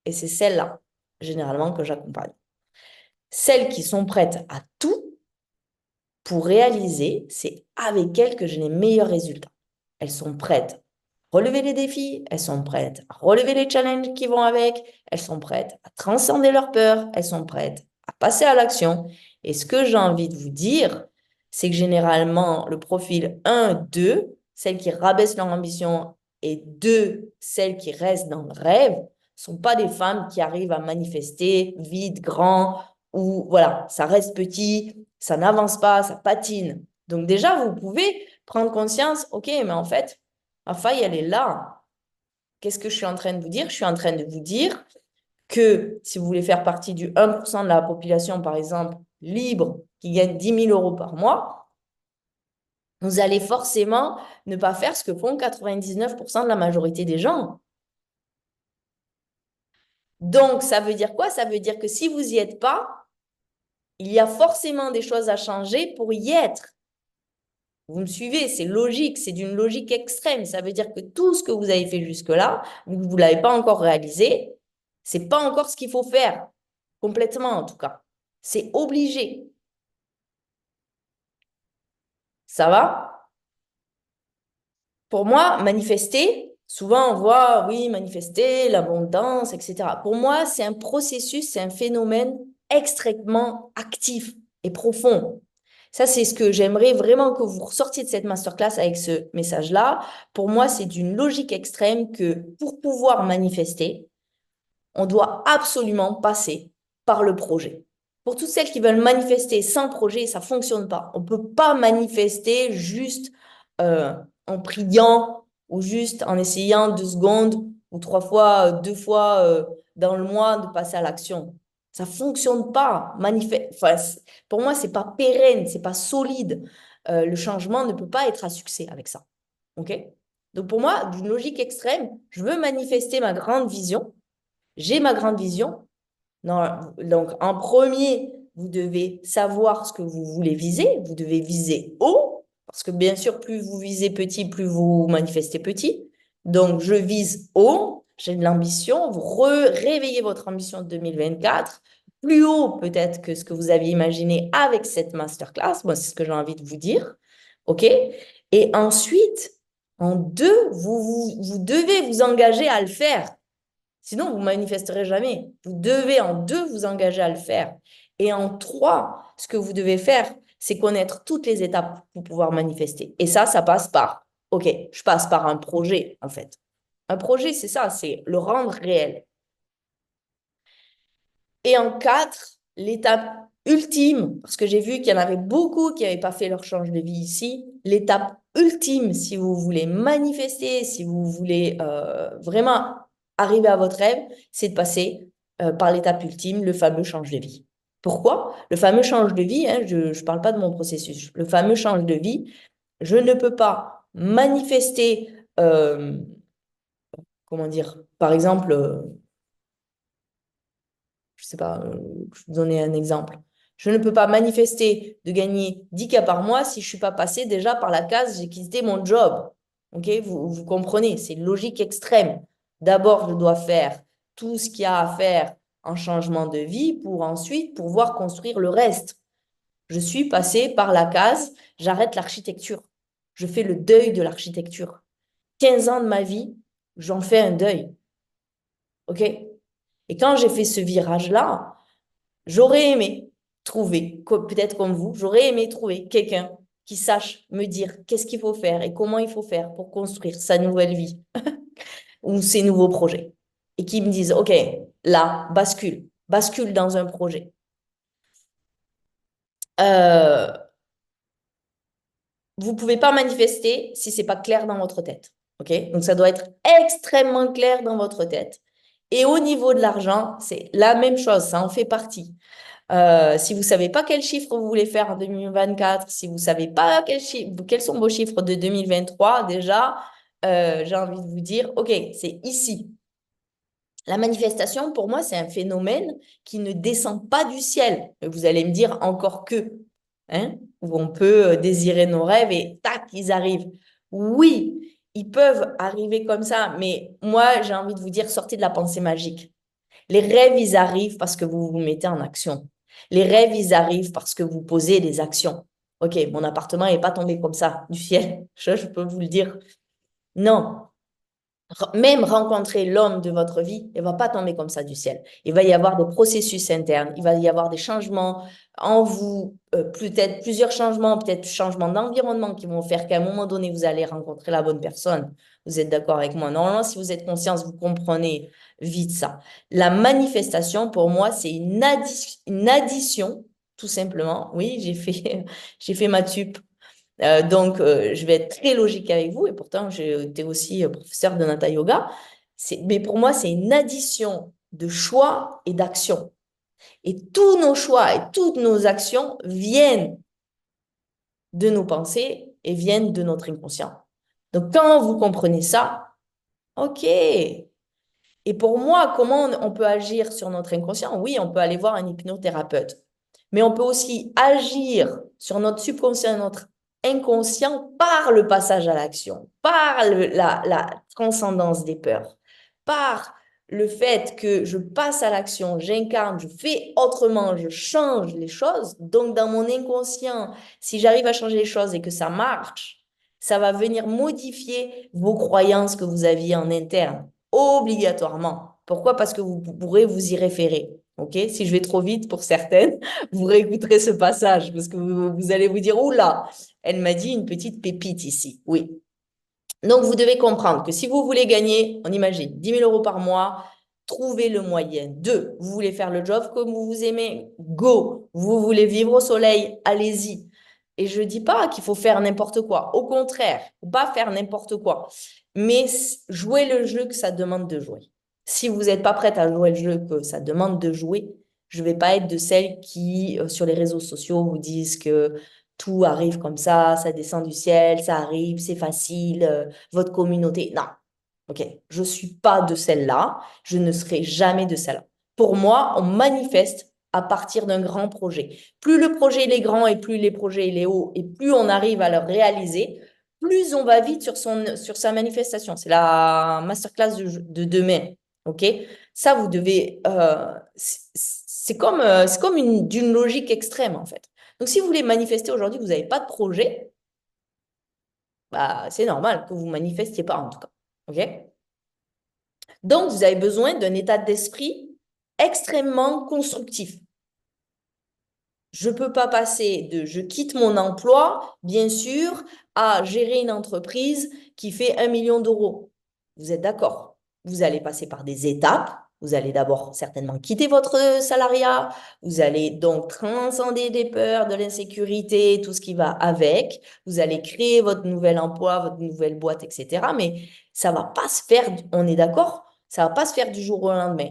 Et c'est celle-là, généralement, que j'accompagne. Celles qui sont prêtes à tout pour réaliser, c'est avec elles que j'ai les meilleurs résultats. Elles sont prêtes à relever les défis, elles sont prêtes à relever les challenges qui vont avec, elles sont prêtes à transcender leurs peurs, elles sont prêtes à passer à l'action. Et ce que j'ai envie de vous dire, c'est que généralement, le profil 1, 2, celles qui rabaissent leur ambition, et 2, celles qui restent dans le rêve, ne sont pas des femmes qui arrivent à manifester vite, grand, ou voilà, ça reste petit, ça n'avance pas, ça patine. Donc déjà, vous pouvez prendre conscience, ok, mais en fait, ma faille, elle est là. Qu'est-ce que je suis en train de vous dire? Je suis en train de vous dire que si vous voulez faire partie du 1% de la population, par exemple, libre, qui gagne 10 000 € par mois, vous allez forcément ne pas faire ce que font 99% de la majorité des gens. Donc, ça veut dire quoi? Ça veut dire que si vous n'y êtes pas, il y a forcément des choses à changer pour y être. Vous me suivez, c'est logique, c'est d'une logique extrême. Ça veut dire que tout ce que vous avez fait jusque-là, vous ne l'avez pas encore réalisé, c'est pas encore ce qu'il faut faire, complètement en tout cas. C'est obligé. Ça va? Pour moi, manifester, souvent on voit, oui, manifester, l'abondance, etc. Pour moi, c'est un processus, c'est un phénomène extrêmement actif et profond. Ça, c'est ce que j'aimerais vraiment que vous ressortiez de cette masterclass avec ce message-là. Pour moi, c'est d'une logique extrême que pour pouvoir manifester, on doit absolument passer par le projet. Pour toutes celles qui veulent manifester sans projet, ça ne fonctionne pas. On ne peut pas manifester juste en priant ou juste en essayant 2 secondes ou 3 fois, 2 fois dans le mois de passer à l'action. Ça ne fonctionne pas. Enfin, pour moi, ce n'est pas pérenne, ce n'est pas solide. Le changement ne peut pas être à succès avec ça. OK? Donc pour moi, d'une logique extrême, je veux manifester ma grande vision. J'ai ma grande vision. Donc, en premier, vous devez savoir ce que vous voulez viser. Vous devez viser haut, parce que bien sûr, plus vous visez petit, plus vous manifestez petit. Donc, je vise haut, j'ai de l'ambition. Vous réveillez votre ambition de 2024, plus haut peut-être que ce que vous aviez imaginé avec cette masterclass. Moi, c'est ce que j'ai envie de vous dire. OK? Et ensuite, en 2, vous devez vous engager à le faire. Sinon, vous ne manifesterez jamais. Vous devez en 2 vous engager à le faire. Et en 3, ce que vous devez faire, c'est connaître toutes les étapes pour pouvoir manifester. Et ça passe par, OK, je passe par un projet, en fait. Un projet, c'est ça, c'est le rendre réel. Et en 4, l'étape ultime, parce que j'ai vu qu'il y en avait beaucoup qui n'avaient pas fait leur change de vie ici, l'étape ultime, si vous voulez manifester, si vous voulez vraiment arriver à votre rêve, c'est de passer par l'étape ultime, le fameux change de vie. Pourquoi? Le fameux change de vie, hein, je ne parle pas de mon processus, le fameux change de vie, je ne peux pas manifester, comment dire, par exemple, je sais pas, je vais vous donner un exemple. Je ne peux pas manifester de gagner 10K par mois si je ne suis pas passé déjà par la case j'ai quitté mon job. Ok, vous comprenez, c'est une logique extrême. D'abord, je dois faire tout ce qu'il y a à faire en changement de vie pour ensuite pouvoir construire le reste. Je suis passé par la case j'arrête l'architecture. Je fais le deuil de l'architecture. 15 ans de ma vie, j'en fais un deuil. Ok? Et quand j'ai fait ce virage-là, j'aurais aimé trouver, peut-être comme vous, j'aurais aimé trouver quelqu'un qui sache me dire qu'est-ce qu'il faut faire et comment il faut faire pour construire sa nouvelle vie ou ses nouveaux projets. Et qui me disent, OK, là, bascule dans un projet. Euh, vous ne pouvez pas manifester si ce n'est pas clair dans votre tête. OK? Donc, ça doit être extrêmement clair dans votre tête. Et au niveau de l'argent, c'est la même chose, ça en fait partie. Si vous ne savez pas quel chiffre vous voulez faire en 2024, si vous ne savez pas quels sont vos chiffres de 2023, déjà, j'ai envie de vous dire, OK, c'est ici. La manifestation, pour moi, c'est un phénomène qui ne descend pas du ciel. Vous allez me dire encore que, hein, où on peut désirer nos rêves et tac, ils arrivent. Oui, ils peuvent arriver comme ça, mais moi, j'ai envie de vous dire, sortez de la pensée magique. Les rêves, ils arrivent parce que vous vous mettez en action. Les rêves, ils arrivent parce que vous posez des actions. OK, mon appartement n'est pas tombé comme ça du ciel, je peux vous le dire. Non, même rencontrer l'homme de votre vie, il ne va pas tomber comme ça du ciel. Il va y avoir des processus internes, il va y avoir des changements en vous, peut-être plusieurs changements, peut-être changements d'environnement qui vont faire qu'à un moment donné, vous allez rencontrer la bonne personne. Vous êtes d'accord avec moi? Normalement, si vous êtes conscience, vous comprenez vite ça. La manifestation, pour moi, c'est une addition, tout simplement. Oui, j'ai fait ma tup donc, je vais être très logique avec vous, et pourtant, j'ai été aussi professeur de Hatha Yoga. Mais pour moi, c'est une addition de choix et d'actions. Et tous nos choix et toutes nos actions viennent de nos pensées et viennent de notre inconscient. Donc, quand vous comprenez ça, OK. Et pour moi, comment on peut agir sur notre inconscient? Oui, on peut aller voir un hypnothérapeute. Mais on peut aussi agir sur notre subconscient et notre inconscient par le passage à l'action, par la transcendance des peurs, par le fait que je passe à l'action, j'incarne, je fais autrement, je change les choses. Donc, dans mon inconscient, si j'arrive à changer les choses et que ça marche, ça va venir modifier vos croyances que vous aviez en interne, obligatoirement. Pourquoi? Parce que vous pourrez vous y référer. OK? Si je vais trop vite pour certaines, vous réécouterez ce passage parce que vous allez vous dire, oula, elle m'a dit une petite pépite ici. Oui. Donc, vous devez comprendre que si vous voulez gagner, on imagine, 10 000 euros par mois, trouvez le moyen. Deux, vous voulez faire le job comme vous aimez, go. Vous voulez vivre au soleil, allez-y. Et je ne dis pas qu'il faut faire n'importe quoi. Au contraire, il ne faut pas faire n'importe quoi. Mais jouez le jeu que ça demande de jouer. Si vous n'êtes pas prête à jouer le jeu que ça demande de jouer, je ne vais pas être de celles qui, sur les réseaux sociaux, vous disent que tout arrive comme ça descend du ciel, ça arrive, c'est facile, votre communauté. Non, ok, je ne suis pas de celle-là, je ne serai jamais de celle-là. Pour moi, on manifeste à partir d'un grand projet. Plus le projet il est grand et plus les projets il est haut et plus on arrive à le réaliser, plus on va vite sur sa manifestation. C'est la masterclass de demain, ok? Ça, vous devez... c'est comme d'une logique extrême, en fait. Donc, si vous voulez manifester aujourd'hui, vous n'avez pas de projet, bah, c'est normal que vous ne manifestiez pas, en tout cas. OK? Donc, vous avez besoin d'un état d'esprit extrêmement constructif. Je ne peux pas passer de je quitte mon emploi, bien sûr, à gérer une entreprise qui fait 1 million d'euros. Vous êtes d'accord? Vous allez passer par des étapes. Vous allez d'abord certainement quitter votre salariat. Vous allez donc transcender des peurs, de l'insécurité, tout ce qui va avec. Vous allez créer votre nouvel emploi, votre nouvelle boîte, etc. Mais ça ne va pas se faire, on est d'accord? Ça ne va pas se faire du jour au lendemain.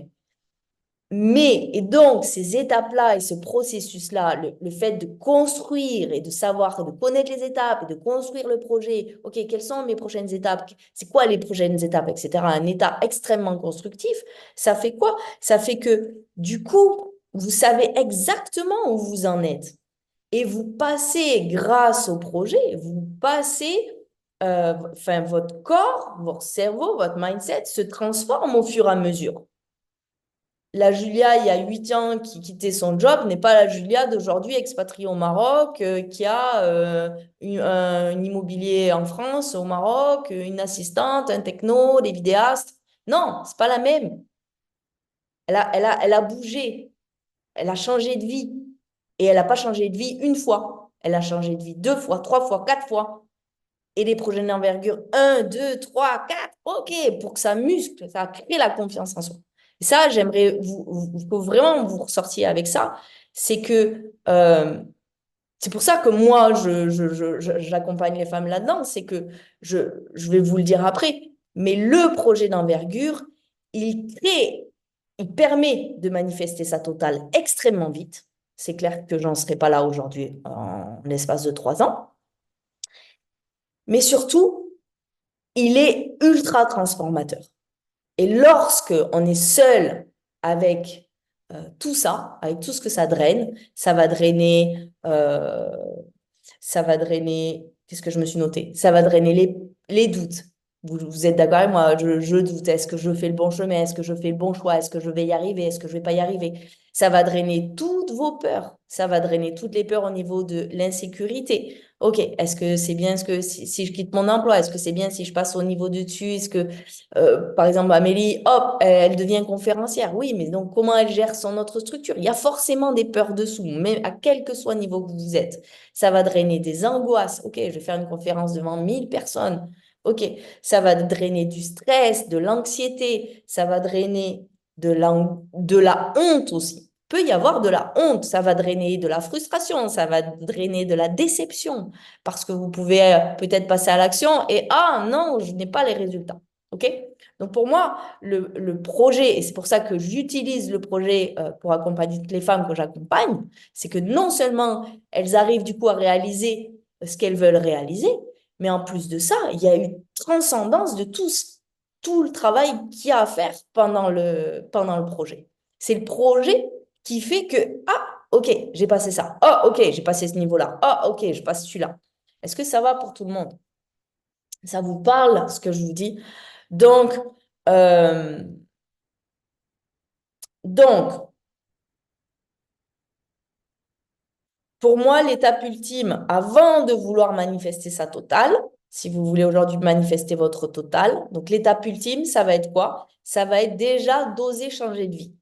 Mais, et donc, ces étapes-là et ce processus-là, le fait de construire et de savoir, de connaître les étapes et de construire le projet, OK, quelles sont mes prochaines étapes? C'est quoi les prochaines étapes, etc. Un état extrêmement constructif, ça fait quoi? Ça fait que, du coup, vous savez exactement où vous en êtes. Et vous passez, grâce au projet, vous passez, enfin, votre corps, votre cerveau, votre mindset se transforme au fur et à mesure. La Julia, il y a 8 ans, qui quittait son job, n'est pas la Julia d'aujourd'hui, expatriée au Maroc, qui a un immobilier en France, au Maroc, une assistante, un techno, des vidéastes. Non, c'est pas la même. Elle a bougé, elle a changé de vie. Et elle n'a pas changé de vie une fois. Elle a changé de vie deux fois, trois fois, quatre fois. Et les projets d'envergure, un, deux, trois, quatre, OK, pour que ça muscle, ça crée la confiance en soi. Et ça, j'aimerais faut vraiment vous ressortiez avec ça. C'est que c'est pour ça que moi, j'accompagne les femmes là-dedans. C'est que je vais vous le dire après, mais le projet d'envergure, il crée, il permet de manifester sa totale extrêmement vite. C'est clair que j'en serai pas là aujourd'hui en l'espace de 3 ans. Mais surtout, il est ultra transformateur. Et lorsque on est seul avec tout ça, avec tout ce que ça draine, ça va drainer, qu'est-ce que je me suis noté? Ça va drainer les doutes. Vous êtes d'accord avec moi? Je doute. Est-ce que je fais le bon chemin? Est-ce que je fais le bon choix? Est-ce que je vais y arriver? Est-ce que je vais pas y arriver? Ça va drainer toutes vos peurs. Ça va drainer toutes les peurs au niveau de l'insécurité. Ok, est-ce que c'est bien si je quitte mon emploi? Est-ce que c'est bien si je passe au niveau de dessus? Est-ce que, par exemple, Amélie, hop, elle devient conférencière. Oui, mais donc comment elle gère son autre structure? Il y a forcément des peurs dessous, mais à quel que soit le niveau que vous êtes. Ça va drainer des angoisses. Ok, je vais faire une conférence devant 1000 personnes. Ok, ça va drainer du stress, de l'anxiété, ça va drainer de la honte aussi. Peut y avoir de la honte, ça va drainer de la frustration, ça va drainer de la déception, parce que vous pouvez peut-être passer à l'action et ah non, je n'ai pas les résultats. Ok? Donc pour moi, le projet, et c'est pour ça que j'utilise le projet pour accompagner toutes les femmes que j'accompagne, c'est que non seulement elles arrivent du coup à réaliser ce qu'elles veulent réaliser, mais en plus de ça, il y a une transcendance de tout le travail qu'il y a à faire pendant le projet. C'est le projet qui fait que, ah, ok, j'ai passé ça. Ah, ok, j'ai passé ce niveau-là. Ah, ok, je passe celui-là. Est-ce que ça va pour tout le monde? Ça vous parle, ce que je vous dis? Donc, euh, donc, pour moi, l'étape ultime, avant de vouloir manifester sa totale, si vous voulez aujourd'hui manifester votre totale, donc l'étape ultime, ça va être quoi? Ça va être déjà d'oser changer de vie.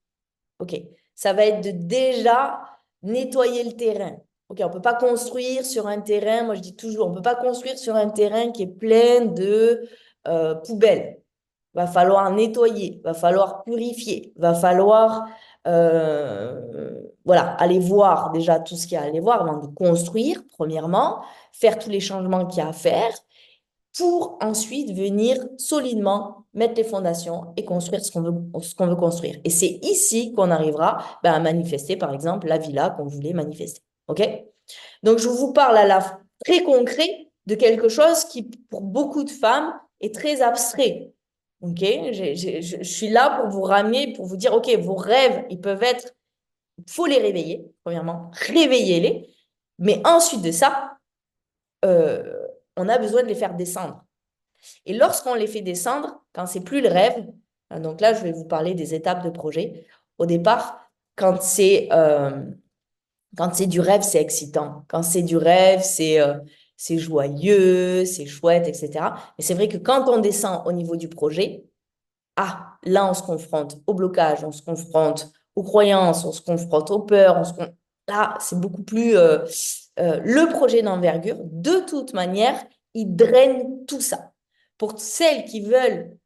OK. Ça va être de déjà nettoyer le terrain. OK, on ne peut pas construire sur un terrain, moi je dis toujours, on ne peut pas construire sur un terrain qui est plein de poubelles. Va falloir nettoyer, va falloir purifier, va falloir voilà, aller voir déjà tout ce qu'il y a à aller voir avant de construire, premièrement, faire tous les changements qu'il y a à faire pour ensuite venir solidement mettre les fondations et construire ce qu'on veut construire. Et c'est ici qu'on arrivera à manifester, par exemple, la villa qu'on voulait manifester. OK? Donc, je vous parle à la très concret de quelque chose qui, pour beaucoup de femmes, est très abstrait. OK? Je suis là pour vous ramener, pour vous dire, OK, vos rêves, ils peuvent être, il faut les réveiller, premièrement, réveillez-les. Mais ensuite de ça, on a besoin de les faire descendre. Et lorsqu'on les fait descendre, quand c'est plus le rêve, donc là, je vais vous parler des étapes de projet. Au départ, quand c'est du rêve, c'est excitant. Quand c'est du rêve, c'est joyeux, c'est chouette, etc. Mais c'est vrai que quand on descend au niveau du projet, ah, là, on se confronte au blocage, on se confronte aux croyances, on se confronte aux peurs. Là, c'est beaucoup plus... le projet d'envergure, de toute manière, il draine tout ça. Pour celles qui veulent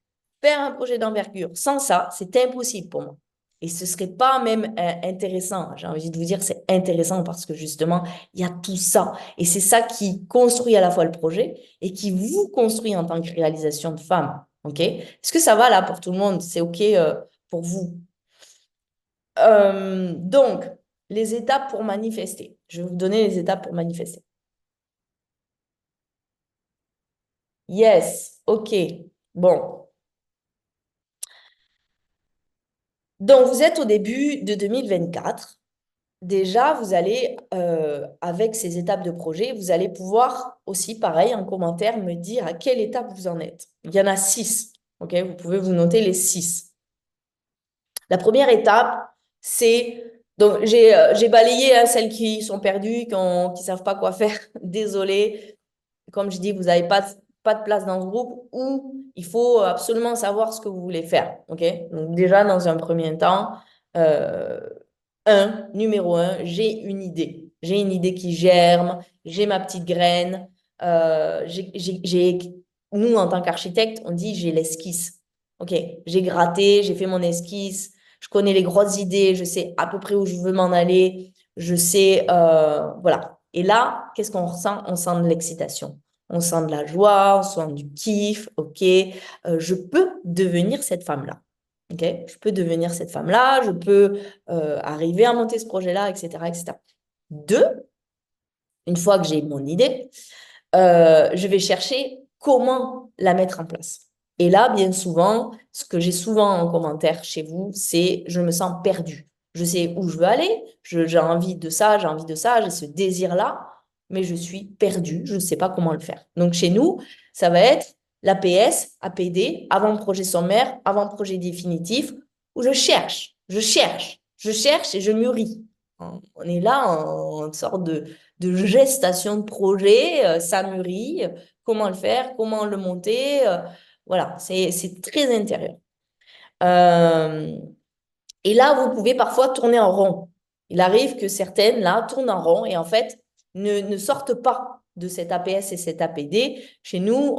faire un projet d'envergure sans ça, c'est impossible pour moi. Et ce ne serait pas même intéressant. J'ai envie de vous dire, c'est intéressant parce que justement, il y a tout ça. Et c'est ça qui construit à la fois le projet et qui vous construit en tant que réalisation de femme. OK? Est-ce que ça va là pour tout le monde? C'est OK pour vous? Donc, les étapes pour manifester. Je vais vous donner les étapes pour manifester. Yes, OK. Bon. Donc, vous êtes au début de 2024. Déjà, vous allez, avec ces étapes de projet, vous allez pouvoir aussi, pareil, en commentaire, me dire à quelle étape vous en êtes. Il y en a 6. OK? Vous pouvez vous noter les 6. La première étape, c'est... Donc, j'ai balayé celles qui sont perdues, qui ne savent pas quoi faire. Désolée. Comme je dis, vous n'avez pas de place dans ce groupe où il faut absolument savoir ce que vous voulez faire. OK? Donc, déjà, dans un premier temps, Euh, numéro un, j'ai une idée. J'ai une idée qui germe, j'ai ma petite graine. Nous, en tant qu'architecte, on dit j'ai l'esquisse. OK, j'ai gratté, j'ai fait mon esquisse, je connais les grosses idées, je sais à peu près où je veux m'en aller, je sais, voilà. Et là, qu'est-ce qu'on ressent? On sent de l'excitation. On sent de la joie, on sent du kiff, OK, je peux devenir cette femme-là. OK, je peux devenir cette femme-là, je peux arriver à monter ce projet-là, etc., etc. Deux, une fois que j'ai mon idée, je vais chercher comment la mettre en place. Et là, bien souvent, ce que j'ai souvent en commentaire chez vous, c'est je me sens perdue. Je sais où je veux aller, j'ai envie de ça, j'ai envie de ça, j'ai ce désir-là, mais je suis perdue, je ne sais pas comment le faire. Donc chez nous, ça va être l'APS, APD, avant-projet sommaire, avant-projet définitif, où je cherche et je mûris. On est là en sorte de gestation de projet, ça mûrit, comment le faire, comment le monter. Voilà, c'est très intérieur. Euh, et là, vous pouvez parfois tourner en rond. Il arrive que certaines, là, tournent en rond et en fait, ne sortent pas de cet APS et cet APD. Chez nous,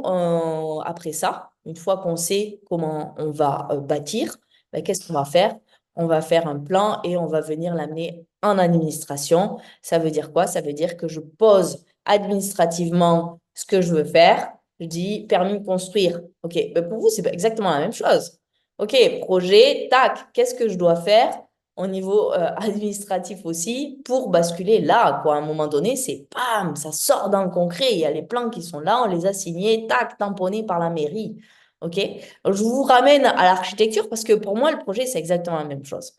après ça, une fois qu'on sait comment on va bâtir, ben, qu'est-ce qu'on va faire? On va faire un plan et on va venir l'amener en administration. Ça veut dire quoi? Ça veut dire que je pose administrativement ce que je veux faire. Je dis permis de construire. OK, ben pour vous, c'est pas exactement la même chose. OK, projet, tac, qu'est-ce que je dois faire au niveau administratif aussi pour basculer là, quoi. À un moment donné, c'est bam, ça sort dans le concret. Il y a les plans qui sont là, on les a signés, tac, tamponnés par la mairie. OK? Je vous ramène à l'architecture parce que pour moi, le projet, c'est exactement la même chose.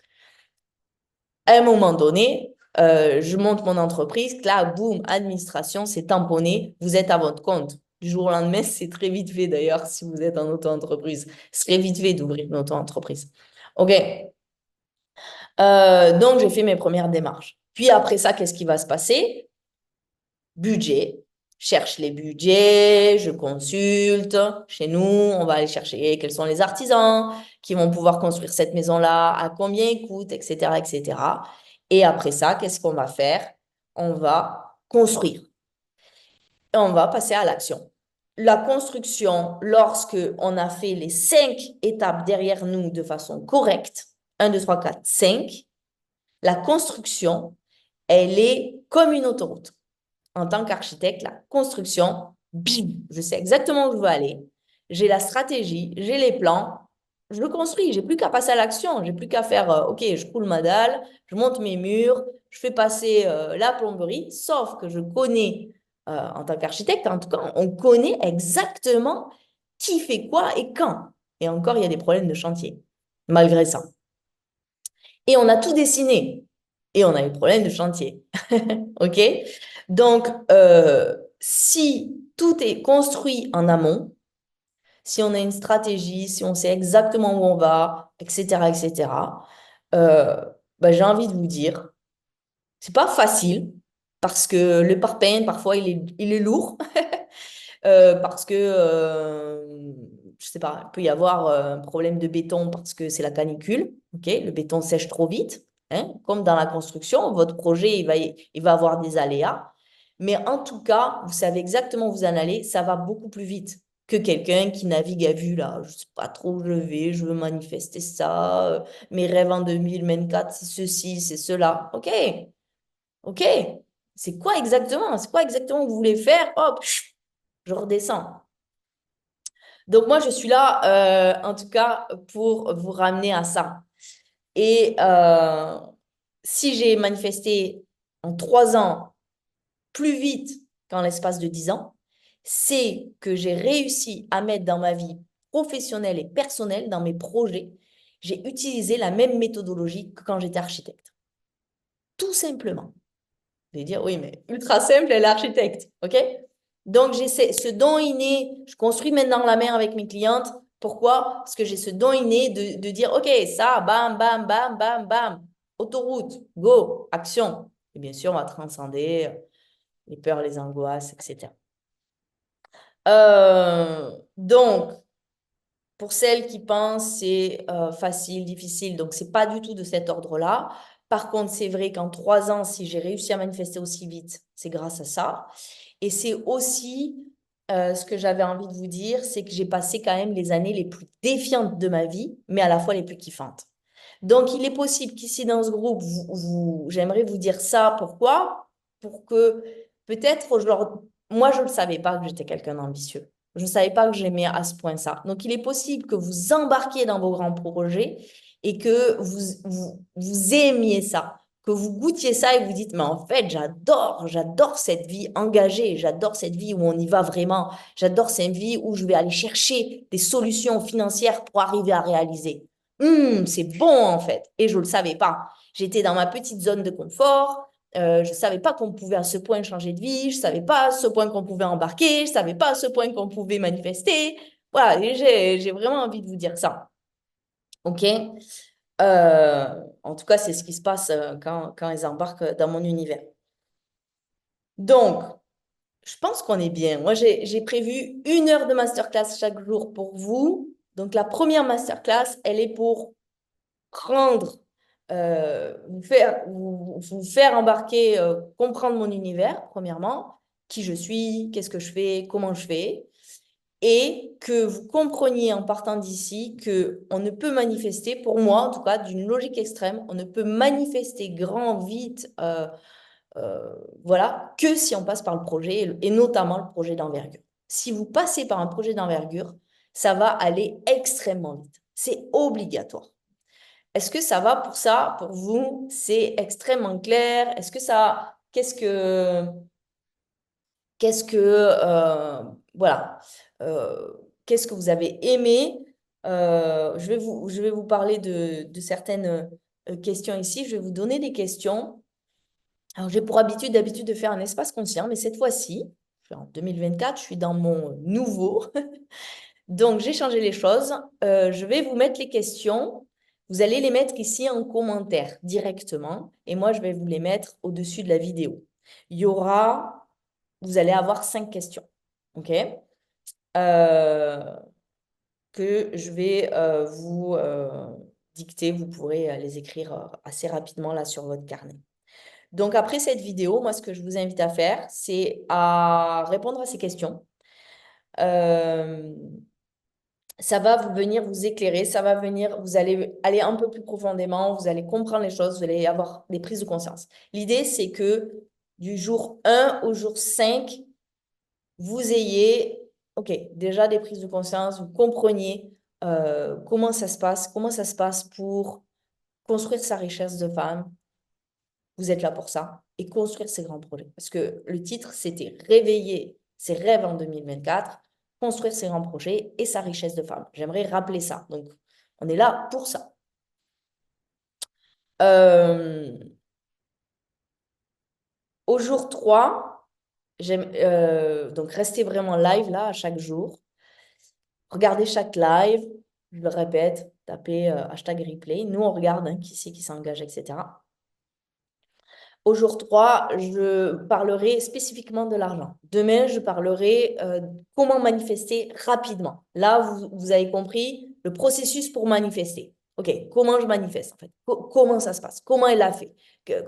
À un moment donné, je monte mon entreprise, là, boum, administration, c'est tamponné, vous êtes à votre compte. Du jour au lendemain, c'est très vite fait d'ailleurs si vous êtes en auto-entreprise. C'est très vite fait d'ouvrir une auto-entreprise. OK. Donc, j'ai fait mes premières démarches. Puis après ça, qu'est-ce qui va se passer? Budget. Cherche les budgets, je consulte. Chez nous, on va aller chercher quels sont les artisans qui vont pouvoir construire cette maison-là, à combien il coûte, etc., etc. Et après ça, qu'est-ce qu'on va faire? On va construire et on va passer à l'action. La construction, lorsque on a fait les 5 étapes derrière nous de façon correcte, 1, 2, 3, 4, 5, la construction, elle est comme une autoroute. En tant qu'architecte, la construction, bim, je sais exactement où je veux aller. J'ai la stratégie, j'ai les plans, je le construis. J'ai plus qu'à passer à l'action. J'ai plus qu'à faire, OK, je coule ma dalle, je monte mes murs, je fais passer la plomberie. Sauf que je connais, en tant qu'architecte, en tout cas, on connaît exactement qui fait quoi et quand. Et encore, il y a des problèmes de chantier, malgré ça. Et on a tout dessiné. Et on a des problèmes de chantier. OK? Donc, si tout est construit en amont, si on a une stratégie, si on sait exactement où on va, etc., etc., bah, j'ai envie de vous dire, c'est pas facile parce que le parpaing, parfois, il est lourd. Parce que, je sais pas, il peut y avoir un problème de béton parce que c'est la canicule, ok? Le béton sèche trop vite, hein? Comme dans la construction, votre projet, il va avoir des aléas. Mais en tout cas, vous savez exactement où vous en allez, ça va beaucoup plus vite que quelqu'un qui navigue à vue, là. Je sais pas trop où je vais, je veux manifester ça, mes rêves en 2024, c'est ceci, c'est cela. Ok, ok. C'est quoi exactement? C'est quoi exactement que vous voulez faire? Hop, je redescends. Donc moi, je suis là, en tout cas, pour vous ramener à ça. Et si j'ai manifesté en 3 ans plus vite qu'en l'espace de 10 ans, c'est que j'ai réussi à mettre dans ma vie professionnelle et personnelle, dans mes projets, j'ai utilisé la même méthodologie que quand j'étais architecte. Tout simplement. Vous allez dire, oui, mais ultra simple, elle est architecte, OK? Donc, j'ai ce don inné, je construis maintenant la main avec mes clientes. Pourquoi? Parce que j'ai ce don inné de dire, OK, ça, bam, bam, bam, bam, bam, autoroute, go, action. Et bien sûr, on va transcender les peurs, les angoisses, etc. Donc, Pour celles qui pensent c'est facile, difficile, donc c'est pas du tout de cet ordre-là. Par contre, c'est vrai qu'en 3 ans, si j'ai réussi à manifester aussi vite, c'est grâce à ça. Et c'est aussi ce que j'avais envie de vous dire, c'est que j'ai passé quand même les années les plus défiantes de ma vie, mais à la fois les plus kiffantes. Donc, il est possible qu'ici dans ce groupe, j'aimerais vous dire ça. Pourquoi? Pour que peut-être aujourd'hui, moi, je ne savais pas que j'étais quelqu'un d'ambitieux. Je ne savais pas que j'aimais à ce point ça. Donc, il est possible que vous embarquiez dans vos grands projets et que vous aimiez ça, que vous goûtiez ça et vous dites, mais en fait, j'adore cette vie engagée, j'adore cette vie où on y va vraiment, j'adore cette vie où je vais aller chercher des solutions financières pour arriver à réaliser. C'est bon en fait. Et je ne le savais pas. J'étais dans ma petite zone de confort. Je ne savais pas qu'on pouvait à ce point changer de vie. Je ne savais pas à ce point qu'on pouvait embarquer. Je ne savais pas à ce point qu'on pouvait manifester. Voilà, et j'ai vraiment envie de vous dire ça. OK? En tout cas, c'est ce qui se passe quand ils embarquent dans mon univers. Donc, je pense qu'on est bien. Moi, j'ai prévu 1 heure de masterclass chaque jour pour vous. Donc, la première masterclass, elle est pour prendre, vous faire embarquer, comprendre mon univers, premièrement, qui je suis, qu'est-ce que je fais, comment je fais, et que vous compreniez en partant d'ici que on ne peut manifester, pour moi en tout cas, d'une logique extrême, on ne peut manifester grand, vite, voilà, que si on passe par le projet, et notamment le projet d'envergure. Si vous passez par un projet d'envergure, ça va aller extrêmement vite. C'est obligatoire. Est-ce que ça va pour ça, pour vous? C'est extrêmement clair. Est-ce que ça, voilà, qu'est-ce que vous avez aimé? Je vais vous parler de certaines questions ici. Je vais vous donner des questions. Alors, j'ai pour d'habitude de faire un espace conscient, mais cette fois-ci, en 2024, je suis dans mon nouveau. Donc, j'ai changé les choses. Je vais vous mettre les questions. Vous allez les mettre ici en commentaire directement. Et moi, je vais vous les mettre au-dessus de la vidéo. Vous allez avoir 5 questions. OK? Euh, que je vais vous dicter. Vous pourrez les écrire assez rapidement là sur votre carnet. Donc, après cette vidéo, moi, ce que je vous invite à faire, c'est à répondre à ces questions. Ça va venir vous éclairer, ça va venir, vous allez aller un peu plus profondément, vous allez comprendre les choses, vous allez avoir des prises de conscience. L'idée, c'est que du jour 1 au jour 5, vous ayez, OK, déjà des prises de conscience, vous compreniez comment ça se passe pour construire sa richesse de femme. Vous êtes là pour ça et construire ses grands projets. Parce que le titre, c'était Réveiller ses rêves en 2024, construire ses grands projets et sa richesse de femme. J'aimerais rappeler ça. Donc, on est là pour ça. Au jour 3, donc restez vraiment live là à chaque jour. Regardez chaque live, je le répète, tapez hashtag replay. Nous, on regarde qui c'est qui s'engage, etc. Au jour 3, je parlerai spécifiquement de l'argent. Demain, je parlerai comment manifester rapidement. Là, vous avez compris le processus pour manifester. OK, comment je manifeste en fait? Comment ça se passe? Comment elle a fait?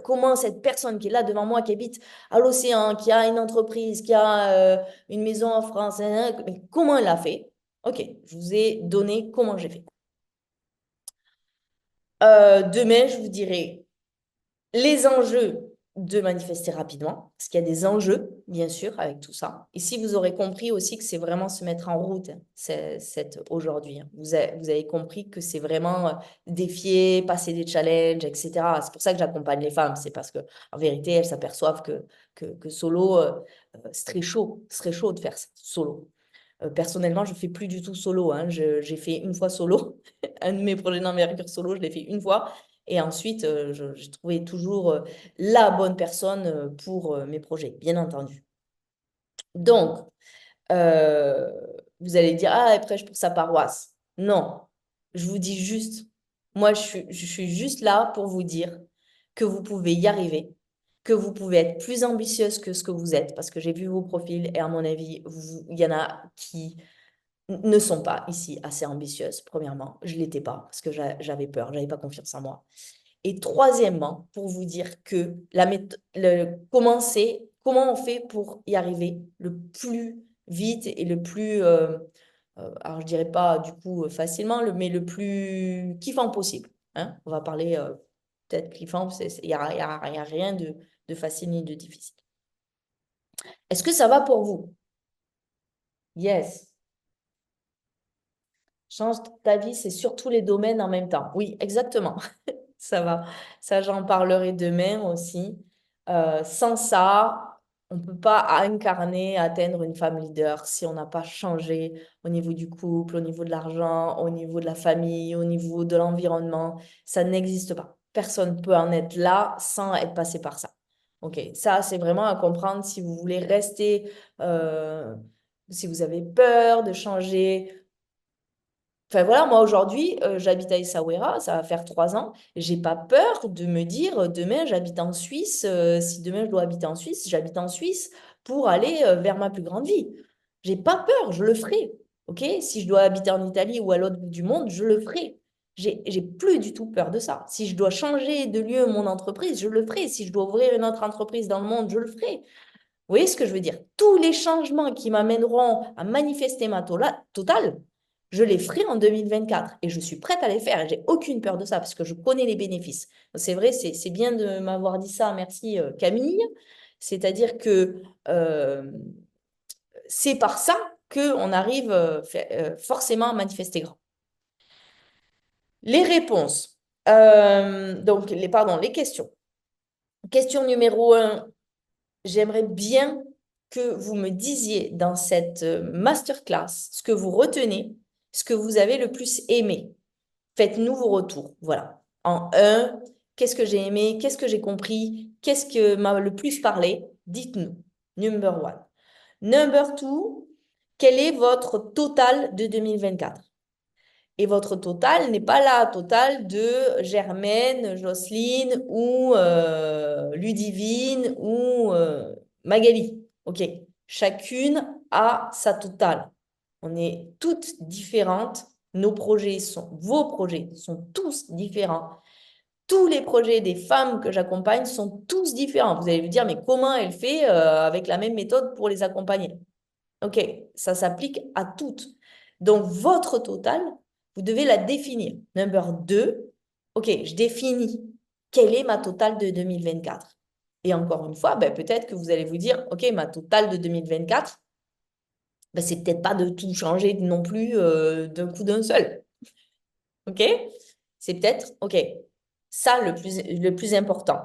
Comment cette personne qui est là devant moi, qui habite à l'océan, qui a une entreprise, qui a une maison en France, mais comment elle a fait? OK, je vous ai donné comment j'ai fait. Demain, je vous dirai les enjeux de manifester rapidement, parce qu'il y a des enjeux, bien sûr, avec tout ça. Et si vous aurez compris aussi que c'est vraiment se mettre en route, aujourd'hui. Vous avez compris que c'est vraiment défier, passer des challenges, etc. C'est pour ça que j'accompagne les femmes. C'est parce que en vérité, elles s'aperçoivent que solo, c'est très chaud de faire ça, solo. Personnellement, je ne fais plus du tout solo, hein. J'ai fait une fois solo. Un de mes projets d'envergure solo, je l'ai fait une fois. Et ensuite, j'ai trouvé toujours la bonne personne pour mes projets, bien entendu. Donc, euh, vous allez dire, ah, elle prêche pour sa paroisse. Non, je vous dis juste, moi, je suis juste là pour vous dire que vous pouvez y arriver, que vous pouvez être plus ambitieuse que ce que vous êtes, parce que j'ai vu vos profils et à mon avis, il y en a qui ne sont pas ici assez ambitieuses, premièrement. Je ne l'étais pas parce que j'avais peur, je n'avais pas confiance en moi. Et troisièmement, pour vous dire que comment on fait pour y arriver le plus vite et le plus, alors je dirais pas du coup facilement, mais le plus kiffant possible. Hein. On va parler peut-être kiffant, y a rien de facile ni de difficile. Est-ce que ça va pour vous? Yes. Change ta vie, c'est sur tous les domaines en même temps. Oui, exactement. Ça va. Ça, j'en parlerai demain aussi. Sans ça, on ne peut pas incarner, atteindre une femme leader si on n'a pas changé au niveau du couple, au niveau de l'argent, au niveau de la famille, au niveau de l'environnement. Ça n'existe pas. Personne ne peut en être là sans être passé par ça. OK, ça, c'est vraiment à comprendre si vous voulez rester, si vous avez peur de changer. Enfin voilà, moi aujourd'hui, j'habite à Essaouira, ça va faire 3 ans. J'ai pas peur de me dire demain j'habite en Suisse. Si demain je dois habiter en Suisse, j'habite en Suisse pour aller vers ma plus grande vie. J'ai pas peur, je le ferai. Ok? Si je dois habiter en Italie ou à l'autre bout du monde, je le ferai. J'ai plus du tout peur de ça. Si je dois changer de lieu mon entreprise, je le ferai. Si je dois ouvrir une autre entreprise dans le monde, je le ferai. Vous voyez ce que je veux dire? Tous les changements qui m'amèneront à manifester ma totale, je les ferai en 2024 et je suis prête à les faire et j'ai aucune peur de ça parce que je connais les bénéfices. C'est vrai, c'est bien de m'avoir dit ça, merci Camille. C'est-à-dire que c'est par ça qu'on arrive forcément à manifester grand. Les réponses, donc les questions. Question numéro 1, j'aimerais bien que vous me disiez dans cette masterclass ce que vous retenez, ce que vous avez le plus aimé. Faites-nous vos retours. Voilà. En un, qu'est-ce que j'ai aimé? Qu'est-ce que j'ai compris? Qu'est-ce que m'a le plus parlé? Dites-nous. Number one. Number two, quel est votre total de 2024? Et votre total n'est pas la totale de Germaine, Jocelyne ou Ludivine ou Magali. OK. Chacune a sa totale. On est toutes différentes. Vos projets sont tous différents. Tous les projets des femmes que j'accompagne sont tous différents. Vous allez me dire, mais comment elle fait avec la même méthode pour les accompagner? OK, ça s'applique à toutes. Donc, votre total, vous devez la définir. Number 2, OK, je définis quelle est ma totale de 2024. Et encore une fois, ben, peut-être que vous allez vous dire, OK, ma totale de 2024, ben, c'est peut-être pas de tout changer non plus d'un coup d'un seul. OK? C'est peut-être, OK, ça le plus important.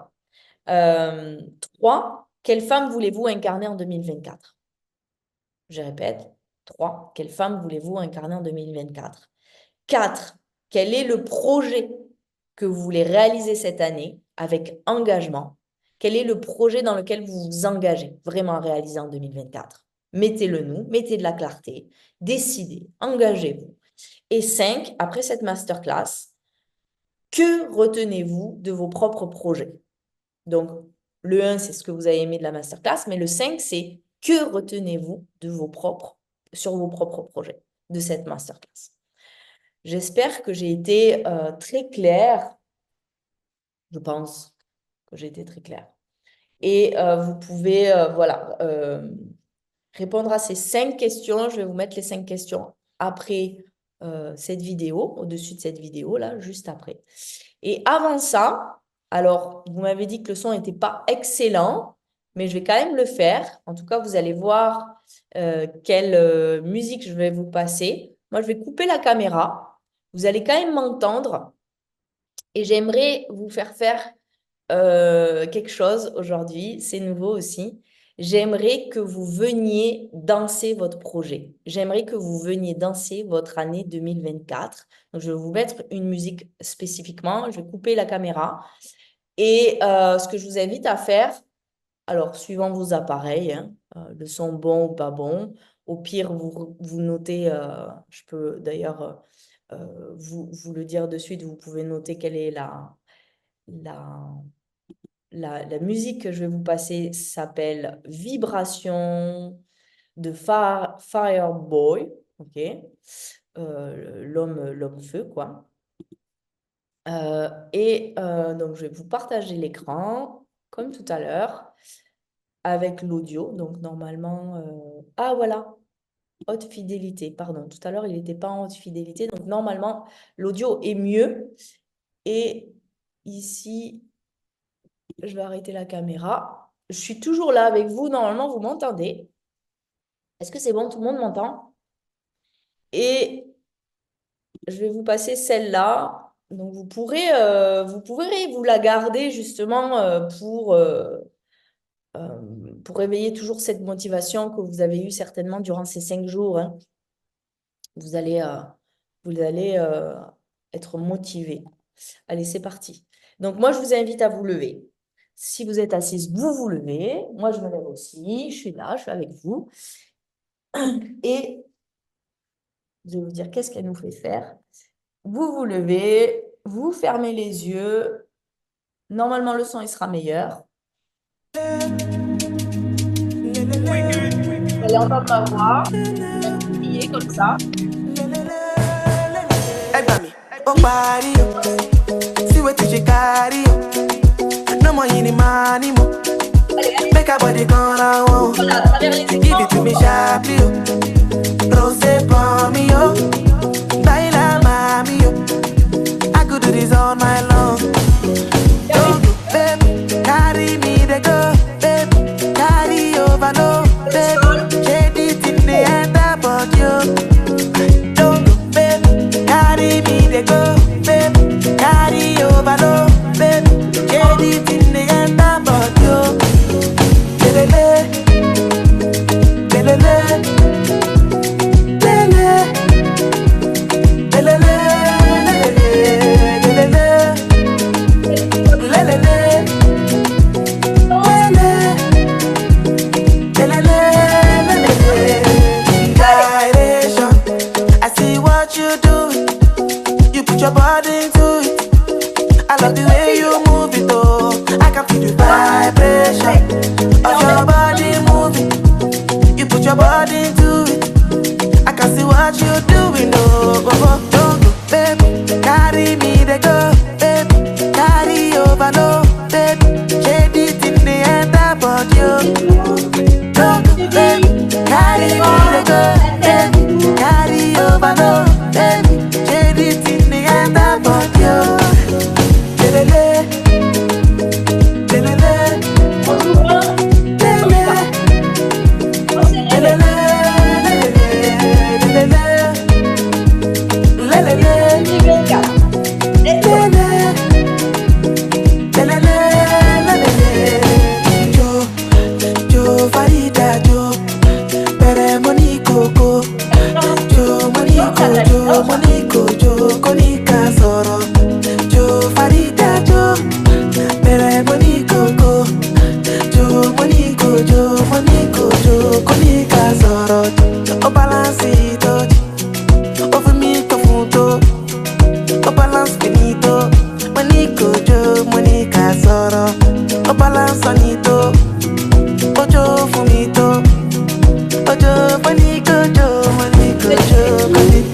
3, quelle femme voulez-vous incarner en 2024? Je répète. 3, quelle femme voulez-vous incarner en 2024? 4, quel est le projet que vous voulez réaliser cette année avec engagement? Quel est le projet dans lequel vous vous engagez vraiment à réaliser en 2024? Mettez-le nous, mettez de la clarté, décidez, engagez-vous. Et 5, après cette masterclass, que retenez-vous de vos propres projets? Donc, le 1, c'est ce que vous avez aimé de la masterclass, mais le 5, c'est que retenez-vous sur vos propres projets de cette masterclass. J'espère que j'ai été très claire. Je pense que j'ai été très claire. Et vous pouvez répondre à ces 5 questions. Je vais vous mettre les 5 questions après cette vidéo, au-dessus de cette vidéo, là, juste après. Et avant ça, alors, vous m'avez dit que le son n'était pas excellent, mais je vais quand même le faire. En tout cas, vous allez voir quelle musique je vais vous passer. Moi, je vais couper la caméra. Vous allez quand même m'entendre. Et j'aimerais vous faire quelque chose aujourd'hui. C'est nouveau aussi. J'aimerais que vous veniez danser votre projet. J'aimerais que vous veniez danser votre année 2024. Donc, je vais vous mettre une musique spécifiquement. Je vais couper la caméra. Et ce que je vous invite à faire, alors suivant vos appareils, hein, le son bon ou pas bon, au pire, vous notez, je peux d'ailleurs vous le dire de suite, vous pouvez noter quelle est la, la musique que je vais vous passer s'appelle Vibration de Fireboy. ok? L'homme feu, quoi. Donc, je vais vous partager l'écran, comme tout à l'heure, avec l'audio. Donc, normalement... Ah, voilà, haute fidélité, pardon. Tout à l'heure, il n'était pas en haute fidélité. Donc, normalement, l'audio est mieux. Et ici, je vais arrêter la caméra. Je suis toujours là avec vous. Normalement, vous m'entendez. Est-ce que c'est bon? Tout le monde m'entend? Et je vais vous passer celle-là. Donc, vous pourrez vous la garder justement pour réveiller toujours cette motivation que vous avez eue certainement durant ces 5 jours, hein. Vous allez, euh, vous allez être motivé. Allez, c'est parti. Donc, moi, je vous invite à vous lever. Si vous êtes assise, vous vous levez. Moi, je me lève aussi. Je suis là, je suis avec vous. Et je vais vous dire qu'est-ce qu'elle nous fait faire. Vous vous levez, vous fermez les yeux. Normalement, le son, il sera meilleur. Vous allez entendre ma voix. Vous allez crier comme ça. Hey, mami, oh body, oh. See what you carry, oh. No more any money, mo. Make a body gonna want. Voilà, à travers les Give écrans. it to me sharply, oh. Rose for me, oh. Baila, mami, oh. I could do this all night long. Don't go, babe. Carry me, they go, babe. Carry over, no, babe. Shade it in the end, but you. Don't go, babe. Carry me, they go, babe. Carry over, no, babe. Shade it in the end, but you. Lelele, lelele, lelele, lelele, lelele, lelele, Direction, I see what you do. You put your body into it. I love the way you move it, oh. I can feel the vibration of your body moving. You put your body into it. I can see what you're doing, oh. Don't go, baby. Carry me, they go, baby. Carry over, no, baby. Shade it in the end, but you. Don't go, baby. Carry me, they go, baby. Carry over, no, baby. Shade it in the end, but you. Lelele, lelele, lelele, O balance it, over me profundo. O balance finito, Monico Jo, Monica Soro. O balance sonito, Ojo fumito. Ojo Monico Jo, Monico Jo.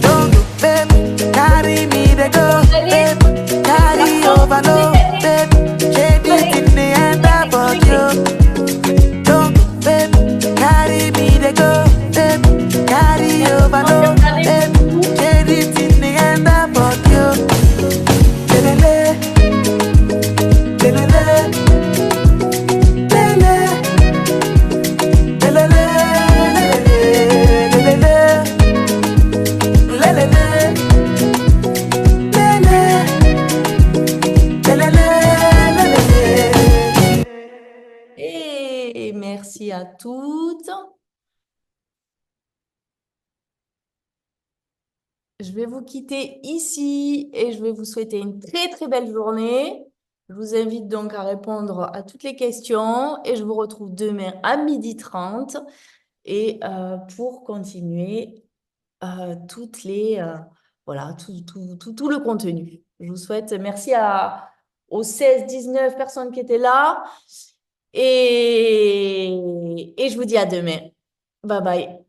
Don't go, babe, carry me they go, babe. Carry over, no, babe. Shade it in the end, but you. Don't go, babe, carry me they go, babe. Carry over, no, babe. Shade it in the end, but you. Lelele, lelele, lelele, lelele, lelele, lelele, lelele. Et merci à toutes. Je vais vous quitter ici et je vais vous souhaiter une très très belle journée. Je vous invite donc à répondre à toutes les questions et je vous retrouve demain à 12h30 et pour continuer voilà, tout le contenu. Je vous souhaite merci aux 16-19 personnes qui étaient là et je vous dis à demain. Bye bye.